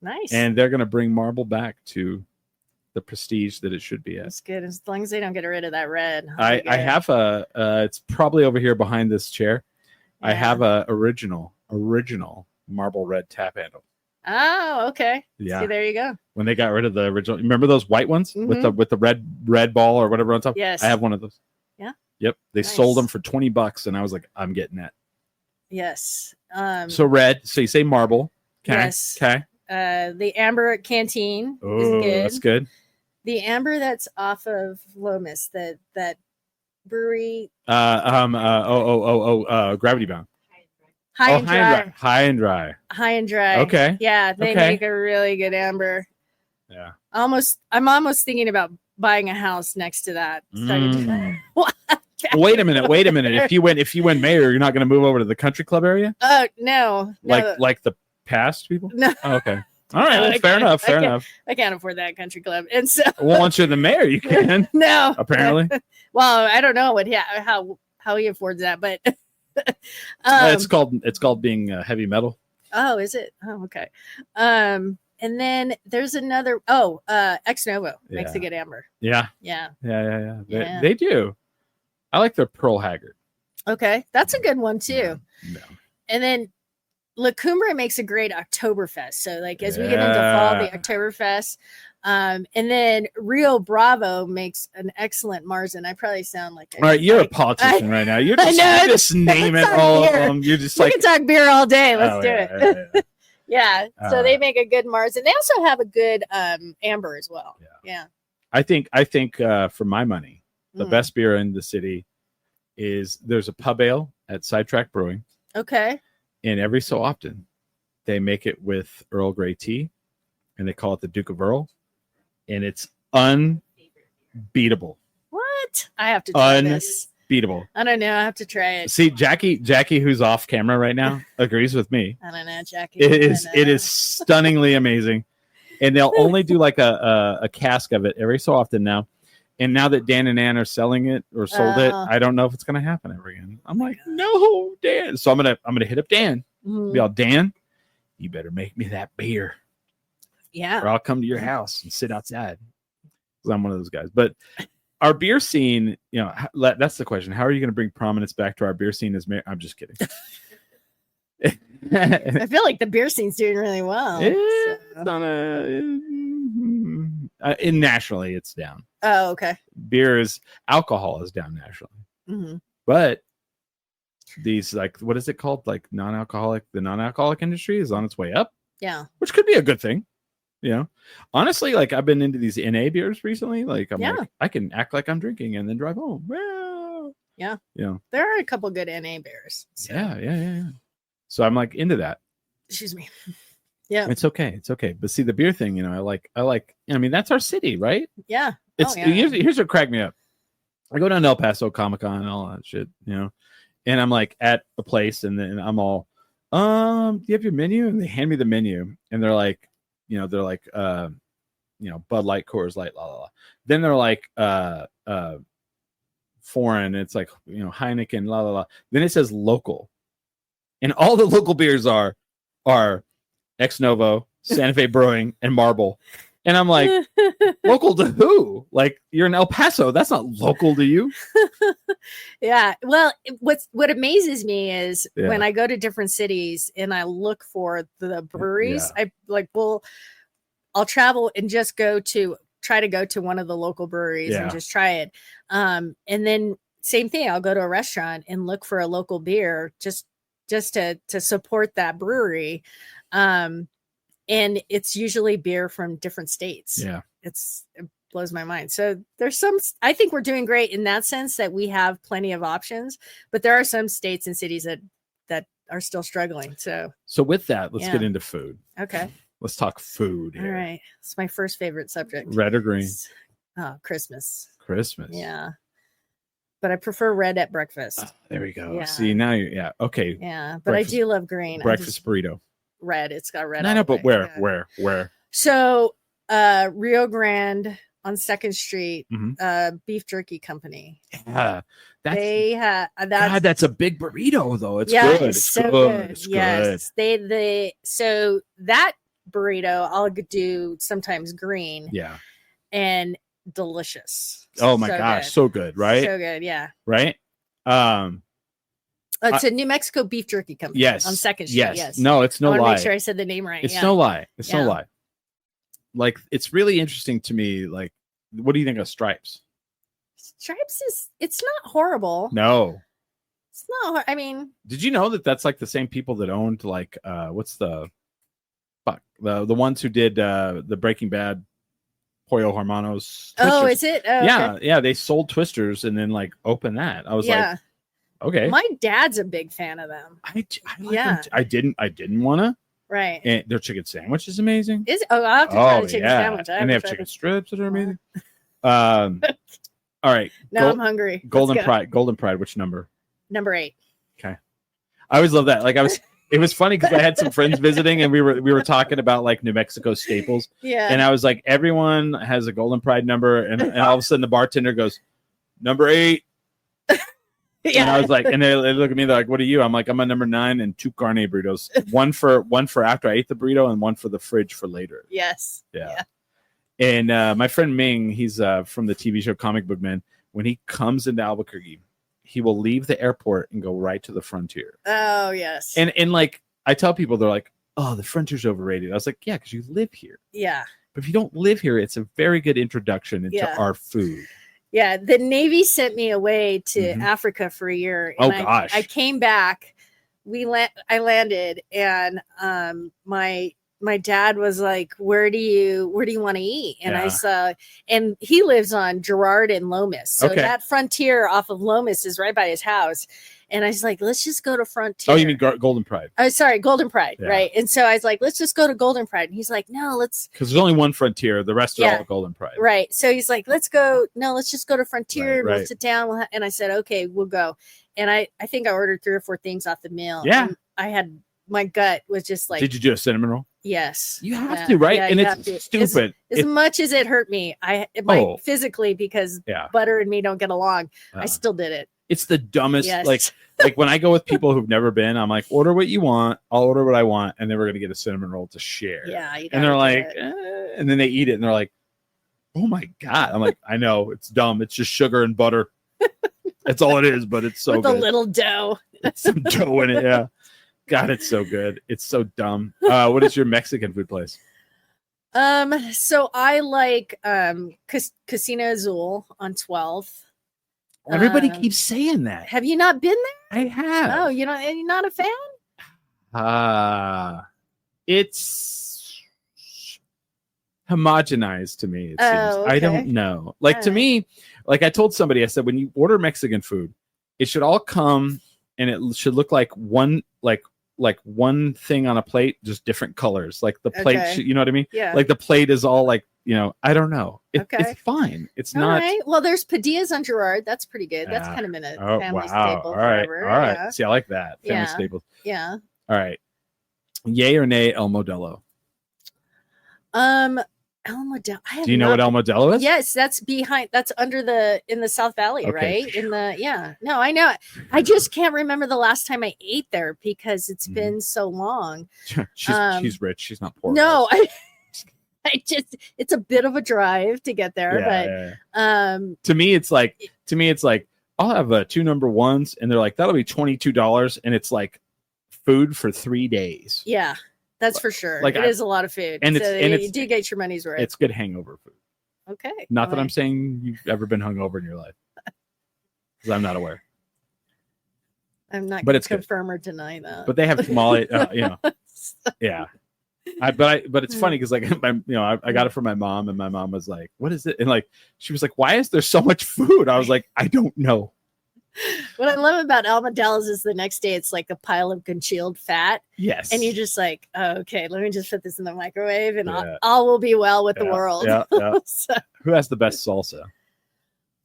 Nice. And they're going to bring Marble back to the prestige that it should be at. That's good. As long as they don't get rid of that red. I have it's probably over here behind this chair. Yeah. I have a original Marble red tap handle. Oh, okay. Yeah. See, there you go. When they got rid of the original, remember those white ones with the red ball or whatever on top? Yes. I have one of those. Yeah. Yep. They sold them for $20 and I was like, I'm getting that. Yes. So red. So you say Marble. Okay. Yes. Okay. The amber at Canteen is good. That's good. The amber that's off of Lomas, that brewery. Gravity Bound. High and dry. High and dry. Okay. Yeah, they make a really good amber. Yeah. I'm almost thinking about buying a house next to that. Wait a minute. If you win mayor, you're not going to move over to the country club area? No. Like the past people? No. Oh, okay. All right. Well, fair enough. I can't afford that country club, and so. Well, once you're the mayor, you can. No. Apparently. Well, I don't know how he affords that, but. It's called being heavy metal. Oh, is it? Oh, okay. And then there's another. Ex Novo makes a good amber. Yeah. They do. I like their Pearl Haggard. Okay, that's a good one too. Yeah. And then La Cumbre makes a great Oktoberfest. So like as we get into fall, the Oktoberfest. And then Rio Bravo makes an excellent Marzen. I probably sound like all right. You're a politician right now. You're just name it all of them. You're just we can talk beer all day. Let's do it. Yeah. So they make a good Marzen. They also have a good amber as well. Yeah. I think for my money, the best beer in the city is there's a pub ale at Sidetrack Brewing. Okay. And every so often they make it with Earl Grey tea and they call it the Duke of Earl. And it's unbeatable. What? I have to try this. Unbeatable. I don't know. I have to try it. See, Jackie, who's off camera right now, agrees with me. I don't know, Jackie. It is stunningly amazing. And they'll only do like a cask of it every so often now. And now that Dan and Ann are selling it or sold it, I don't know if it's going to happen ever again. I'm like, no, Dan. So I'm gonna hit up Dan. Be all, Dan, you better make me that beer. Yeah. Or I'll come to your house and sit outside. Because I'm one of those guys. But our beer scene, you know, that's the question. How are you going to bring prominence back to our beer scene? I'm just kidding. I feel like the beer scene's doing really well. It's nationally, it's down. Oh, okay. Alcohol is down nationally. But these, like, what is it called? Like the non-alcoholic industry is on its way up. Yeah. Which could be a good thing. You know, honestly, like I've been into these NA beers recently. Like like, I can act like I'm drinking and then drive home. Well, yeah. You know, there are a couple good NA beers. So. Yeah. So I'm like into that. Excuse me. Yeah. It's okay. But see, the beer thing, you know, I mean, that's our city, right? Yeah. Here's what cracked me up. I go down to El Paso Comic-Con and all that shit, you know, and I'm like at a place and then I'm all, do you have your menu? And they hand me the menu and they're like, Bud Light, Coors Light, la la la. Then they're like, foreign. It's like, Heineken, la la la. Then it says local. and all the local beers are Ex Novo, Santa Fe Brewing, and Marble. And I'm like, local to who? Like, you're in El Paso. That's not local to you. Yeah. Well, what amazes me is when I go to different cities and I look for the breweries, I'll travel and just try to go to one of the local breweries and just try it. And then same thing, I'll go to a restaurant and look for a local beer just to support that brewery. And it's usually beer from different states. Yeah. It blows my mind. So I think we're doing great in that sense that we have plenty of options, but there are some states and cities that are still struggling. So with that, let's get into food. Okay. Let's talk food here. All right. It's my first favorite subject. Red or green? Christmas. Christmas. Yeah. But I prefer red at breakfast. Oh, there we go. Yeah. See, now okay. Yeah. But I do love green. Breakfast burrito. Red. It's got red. I know, but where? So, Rio Grande on 2nd Street, Beef Jerky Company. Yeah, that's a big burrito though. It's good. It's so good. It's yes, good. So that burrito I'll do sometimes green. Yeah, and delicious. Oh my gosh, so good, right? So good, yeah. Right. It's a New Mexico Beef Jerky Company. Yes. On 2nd Street. Yes. No, it's no lie. I want to make sure I said the name right. It's no lie. It's no lie. Like, it's really interesting to me. Like, what do you think of Stripes? Stripes it's not horrible. No. It's not. I mean, did you know that that's like the same people that owned like what's the ones who did the Breaking Bad Pollo Hermanos Twisters. Oh, is it? Oh, yeah, okay. yeah. They sold Twisters and then like opened that. I was like, okay. My dad's a big fan of them. I like them. I didn't want to. Right. And their chicken sandwich is amazing. I'll have to try the chicken sandwich. And they have chicken strips that are amazing. All right. Now I'm hungry. Golden Pride. Which number? Number 8. Okay. I always love that. Like it was funny because I had some friends visiting and we were talking about like New Mexico staples. Yeah. And I was like, everyone has a Golden Pride number, and all of a sudden the bartender goes, number 8. Yeah. And I was like, and they look at me, they're like, what are you? I'm like, I'm a number 9 and 2 carne burritos. One for after I ate the burrito and one for the fridge for later. Yes. Yeah. And my friend Ming, he's from the TV show Comic Book Man. When he comes into Albuquerque, he will leave the airport and go right to the Frontier. Oh, yes. And like, I tell people, they're like, oh, the Frontier's overrated. I was like, yeah, because you live here. Yeah. But if you don't live here, it's a very good introduction into our food. Yeah. The Navy sent me away to Africa for a year. And gosh. I came back. I landed, and my dad was like, where do you want to eat? And I saw, and he lives on Girard and Lomas. So that Frontier off of Lomas is right by his house. And I was like, let's just go to Frontier. Oh, you mean Golden Pride? Oh, sorry, Golden Pride, right? And so I was like, let's just go to Golden Pride. And he's like, no, let's. Because there's only one Frontier. The rest are all Golden Pride. Right. So he's like, let's just go to Frontier. We'll sit down. And I said, okay, we'll go. And I think I ordered 3 or 4 things off the meal. Yeah. And my gut was just like. Did you do a cinnamon roll? Yes. You have to, right? And it's stupid. As much as it hurt me, physically, because butter and me don't get along, I still did it. It's the dumbest. Like when I go with people who've never been, I'm like, order what you want. I'll order what I want. And then we're going to get a cinnamon roll to share. Yeah. And they're like, and then they eat it and they're like, oh my God. I'm like, I know, it's dumb. It's just sugar and butter. That's all it is, but it's so with good. a little dough. It's some dough in it. Yeah. God, it's so good. It's so dumb. What is your Mexican food place? So I like Casino Azul on 12th. Everybody keeps saying that. Have you not been there? I have. Oh, you're not a fan? It's homogenized to me. It seems. Okay. I don't know. Like to me, like I told somebody, I said, when you order Mexican food, it should all come and it should look like one thing on a plate, just different colors. Like the plate, you know what I mean? Yeah. Like the plate is all like, I don't know. It's fine. It's all not. Right. Well, there's Padillas on Girard. That's pretty good. That's kind of been a family staple. All right. Forever. All right. Yeah. See, I like that. Family staples. Yeah. All right. Yay or nay, El Modelo? El Modelo. Do you know what El Modelo is? Yes, that's under in the South Valley, Okay. right? No, I know. I just can't remember the last time I ate there because it's been so long. She's rich. She's not poor. No, it's a bit of a drive to get there, to me it's like I'll have 2 number ones and they're like, that'll be $22 and it's like food for 3 days. Yeah, that's for sure. Like it is a lot of food. And you do get your money's worth. It's good hangover food. Okay. Not that I'm saying you've ever been hungover in your life. Because I'm not aware. I'm not going to confirm or deny that. But they have tamale, yeah. But it's funny because like I got it from my mom and my mom was like, what is it? And like she was like, why is there so much food? I was like, I don't know. What I love about El Modelo's is the next day it's like a pile of congealed fat. Yes. And you're just like, oh, okay, let me just put this in the microwave and all will be well with the world. Yeah. So, who has the best salsa?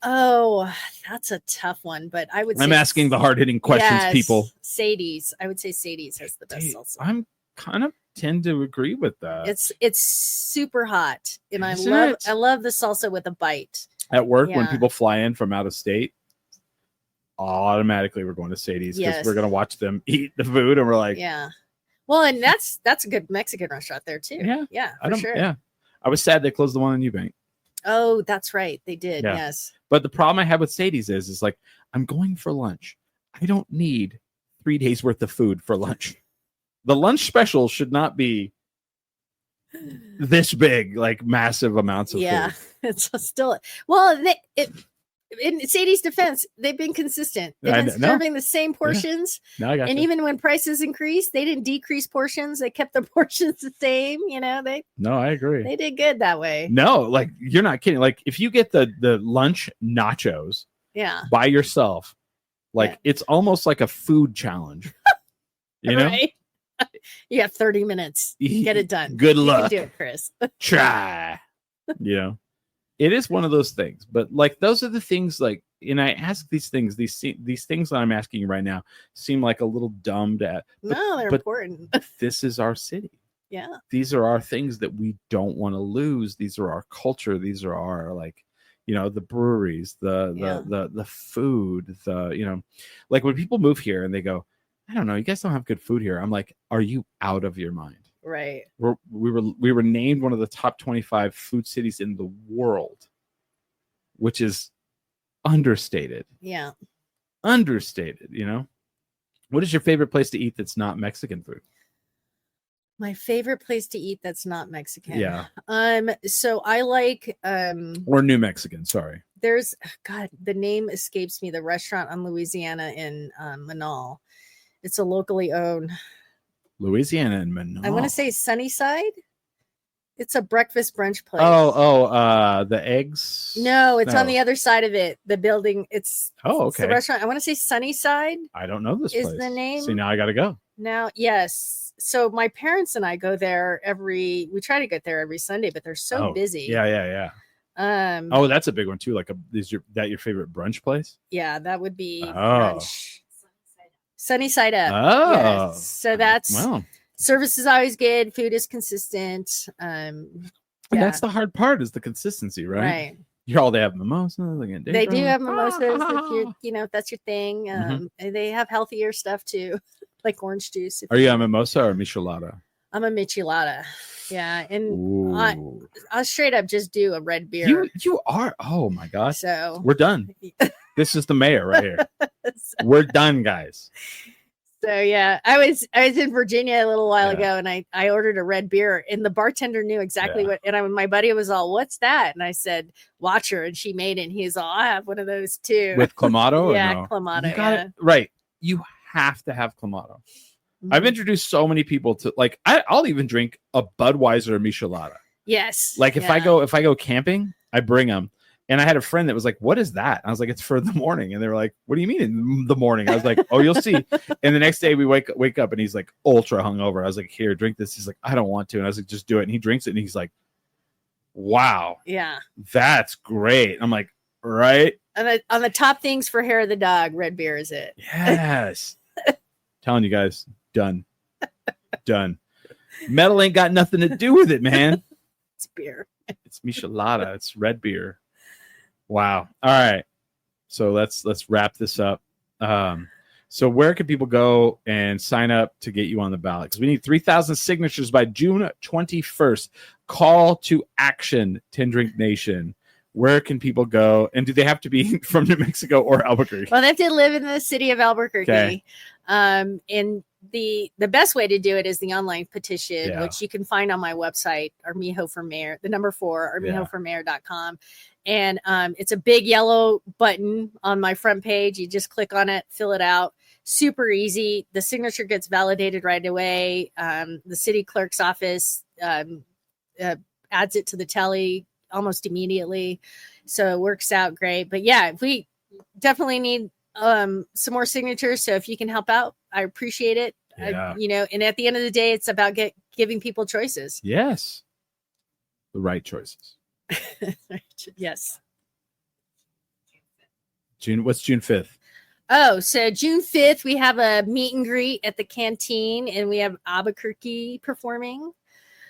Oh, that's a tough one, but I would say I'm asking the hard-hitting questions, people. Sadie's. I would say Sadie's has the best salsa. I'm kind of tend to agree with that. It's super hot. And I love the salsa with a bite. At work, when people fly in from out of state, automatically we're going to Sadie's because we're going to watch them eat the food and we're like, well, and that's a good Mexican restaurant there too. For sure. I was sad they closed the one in Eubank. Oh, that's right, they did. Yes, but the problem I have with Sadie's is like, I'm going for lunch. I don't need 3 days worth of food for lunch. The lunch special should not be this big, like massive amounts of food. It's still in Sadie's defense, they've been consistent. They've been serving the same portions. No, I got and you. Even when prices increased, they didn't decrease portions. They kept their portions the same. No, I agree. They did good that way. No, like you're not kidding. Like if you get the lunch nachos by yourself, like it's almost like a food challenge. You know? Right? You have 30 minutes. Get it done. Good luck. You can do it, Chris. Try. It is one of those things, but like those are the things like, and I ask these things, these things that I'm asking you right now seem like a little dumb to, no, they're important. This is our city. Yeah. These are our things that we don't want to lose. These are our culture. These are our the breweries, the food, like when people move here and they go, I don't know, you guys don't have good food here. I'm like, are you out of your mind? Right. We were named one of the top 25 food cities in the world, which is understated. Yeah. Understated, What is your favorite place to eat that's not Mexican food? My favorite place to eat that's not Mexican. Yeah. So I like or New Mexican, sorry. There's the name escapes me, the restaurant on Louisiana in Manal. It's a locally owned Louisiana and Manal. I want to say Sunnyside. It's a breakfast brunch place. The eggs. No, it's on the other side of it. The building. It's okay. It's the restaurant. I want to say Sunnyside. I don't know this is place. The name. See, now I got to go. Now, yes. So my parents and I go there we try to get there every Sunday, but they're so busy. Yeah. That's a big one too. Like, is your favorite brunch place? Yeah, that would be brunch. Sunnyside Up. Oh, yes. So that's service is always good. Food is consistent. And that's the hard part is the consistency, right? Right. They have mimosas. They do have mimosas if that's your thing. They have healthier stuff too, like orange juice. Are you a mimosa or michelada? I'm a michelada. Yeah, and I'll straight up just do a red beer. You are. Oh my gosh. So we're done. This is the mayor right here. We're done, guys. So yeah, I was in Virginia a little while ago, and I ordered a red beer, and the bartender knew exactly what. And my buddy was all, "What's that?" And I said, "Watch her," and she made it. And he's all, "I have one of those too." With Clamato? Yeah, no? Clamato. You got it right. You have to have Clamato. Mm-hmm. I've introduced so many people to I'll even drink a Budweiser Michelada. Yes. Like if I go camping, I bring them. And I had a friend that was like, "What is that?" I was like, "It's for the morning." And they were like, "What do you mean in the morning?" I was like, "Oh, you'll see." And the next day we wake up and he's like ultra hungover. I was like, "Here, drink this." He's like, "I don't want to." And I was like, "Just do it." And he drinks it and he's like, "Wow. Yeah. That's great." I'm like, "Right." And on the top things for hair of the dog, red beer is it. Yes. Telling you guys, done. Metal ain't got nothing to do with it, man. It's beer. It's Michelada. It's red beer. Wow. All right. So let's wrap this up. So where can people go and sign up to get you on the ballot? Because we need 3,000 signatures by June 21st. Call to action, 10 Drink Nation. Where can people go? And do they have to be from New Mexico or Albuquerque? Well, they have to live in the city of Albuquerque. Okay. And the best way to do it is the online petition, which you can find on my website, Armijo for Mayor, the number 4, armijoformayor.com. And it's a big yellow button on my front page. You just click on it, fill it out. Super easy. The signature gets validated right away. The city clerk's office adds it to the tally almost immediately. So it works out great. But yeah, we definitely need some more signatures. So if you can help out, I appreciate it. Yeah. And at the end of the day, it's about giving people choices. Yes. The right choices. Yes. What's June 5th? Oh, so June 5th, we have a meet and greet at the canteen, and we have Albuquerque performing.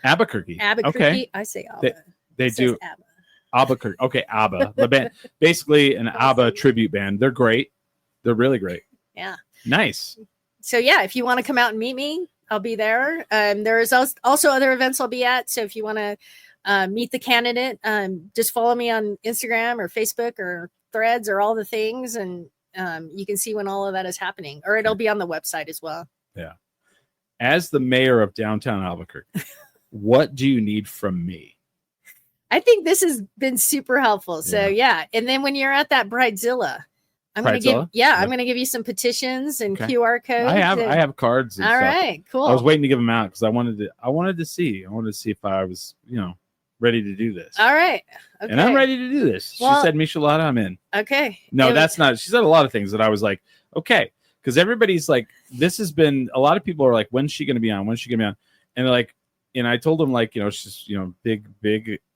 Albuquerque. Okay. I say ABBA. They do. ABBA. Albuquerque. Okay, ABBA. The band, basically an ABBA tribute band. They're great. They're really great. Yeah. Nice. So yeah, if you want to come out and meet me, I'll be there. There's also other events I'll be at. So if you want to meet the candidate, just follow me on Instagram or Facebook or Threads or all the things, and you can see when all of that is happening, or it'll be on the website as well. Yeah. As the mayor of downtown Albuquerque, what do you need from me? I think this has been super helpful. So yeah. And then when you're at that Bridezilla, I'm going to give you some petitions and QR codes. I have cards. All right, cool. I was waiting to give them out because I wanted to see if I was, ready to do this. All right. Okay. And I'm ready to do this. Well, she said, Michelada, I'm in. Okay. No, that's not. She said a lot of things that I was like, okay. Because everybody's like, this has been, a lot of people are like, when's she going to be on? When's she going to be on? And they're like, and I told them like, she's, big,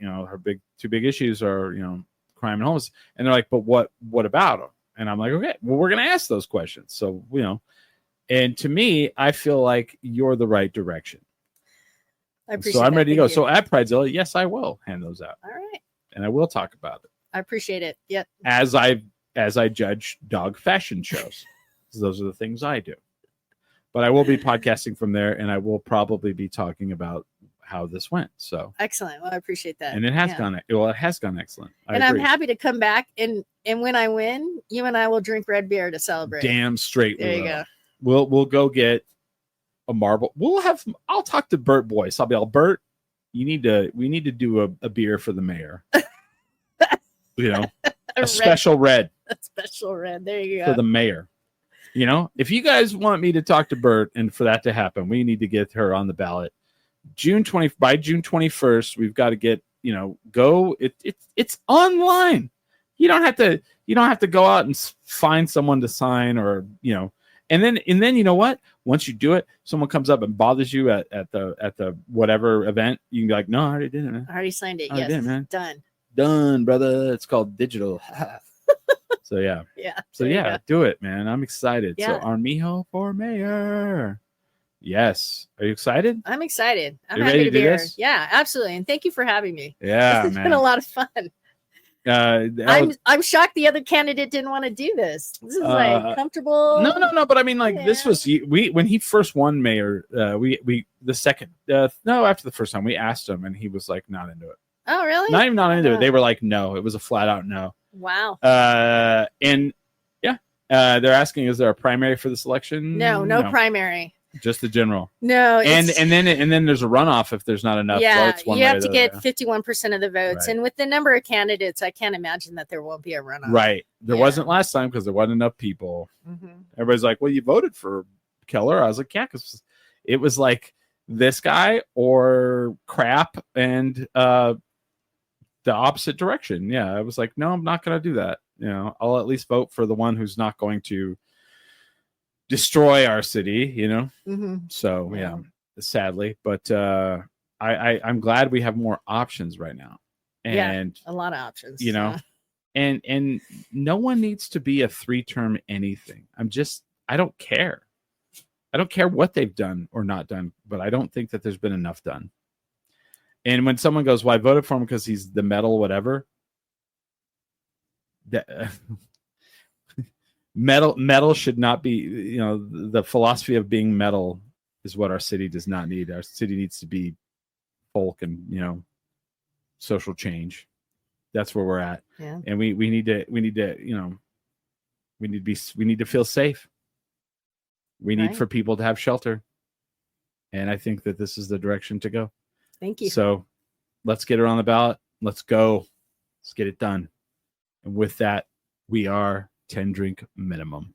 her two big issues are, crime and homeless. And they're like, but what about them? And I'm like, okay, well, we're going to ask those questions. So, and to me, I feel like you're the right direction. I appreciate So I'm ready to go. You. So at Pridezilla, yes, I will hand those out. All right. And I will talk about it. I appreciate it. Yep. As I judge dog fashion shows. Those are the things I do. But I will be podcasting from there, and I will probably be talking about how this went. So excellent. Well, I appreciate that. And it has gone. Well, it has gone excellent. And I'm happy to come back, and when I win, you and I will drink red beer to celebrate. Damn straight. There you go. We'll go get a marble. I'll talk to Bert Boyce. I'll be all, Bert, we need to do a beer for the mayor. A special red. A special red. There you go. For the mayor. If you guys want me to talk to Bert and for that to happen, we need to get her on the ballot. By June 21st, we've got to get, go. It's online. You don't have to go out and find someone to sign or, and then you know what? Once you do it, someone comes up and bothers you at the whatever event. You can be like, no, I already did it, man. I already signed it. I yes, did, man. Done, brother. It's called digital. So yeah. Yeah. So yeah, do it, man. I'm excited. Yeah. So Armijo for mayor. Yes. Are you excited? I'm excited. I'm happy to be here. This? Yeah, absolutely. And thank you for having me. Yeah, It's been a lot of fun. I'm shocked the other candidate didn't want to do this. This is like comfortable. No. But I mean, this was when he first won mayor. After the first time we asked him, and he was like not into it. Oh, really? Not even not into it. They were like, no. It was a flat out no. Wow. And yeah, they're asking, is there a primary for this election? No primary. Just the general. No. And then there's a runoff if there's not enough votes. You have to get 51% of the votes. Right. And with the number of candidates, I can't imagine that there won't be a runoff. Right. There wasn't last time because there wasn't enough people. Mm-hmm. Everybody's like, well, you voted for Keller. I was like, yeah, because it was like this guy or crap and the opposite direction. Yeah. I was like, no, I'm not going to do that. I'll at least vote for the one who's not going to destroy our city, Mm-hmm. So yeah, sadly, but I'm glad we have more options right now, and a lot of options, and no one needs to be a 3-term anything. I don't care what they've done or not done, but I don't think that there's been enough done. And when someone goes, well, I voted for him because he's the metal, whatever. Metal should not be, the philosophy of being metal is what our city does not need. Our city needs to be folk and, social change. That's where we're at. Yeah. And we need to feel safe. We need for people to have shelter. And I think that this is the direction to go. Thank you. So let's get it on the ballot. Let's go. Let's get it done. And with that, we are 10 drink minimum.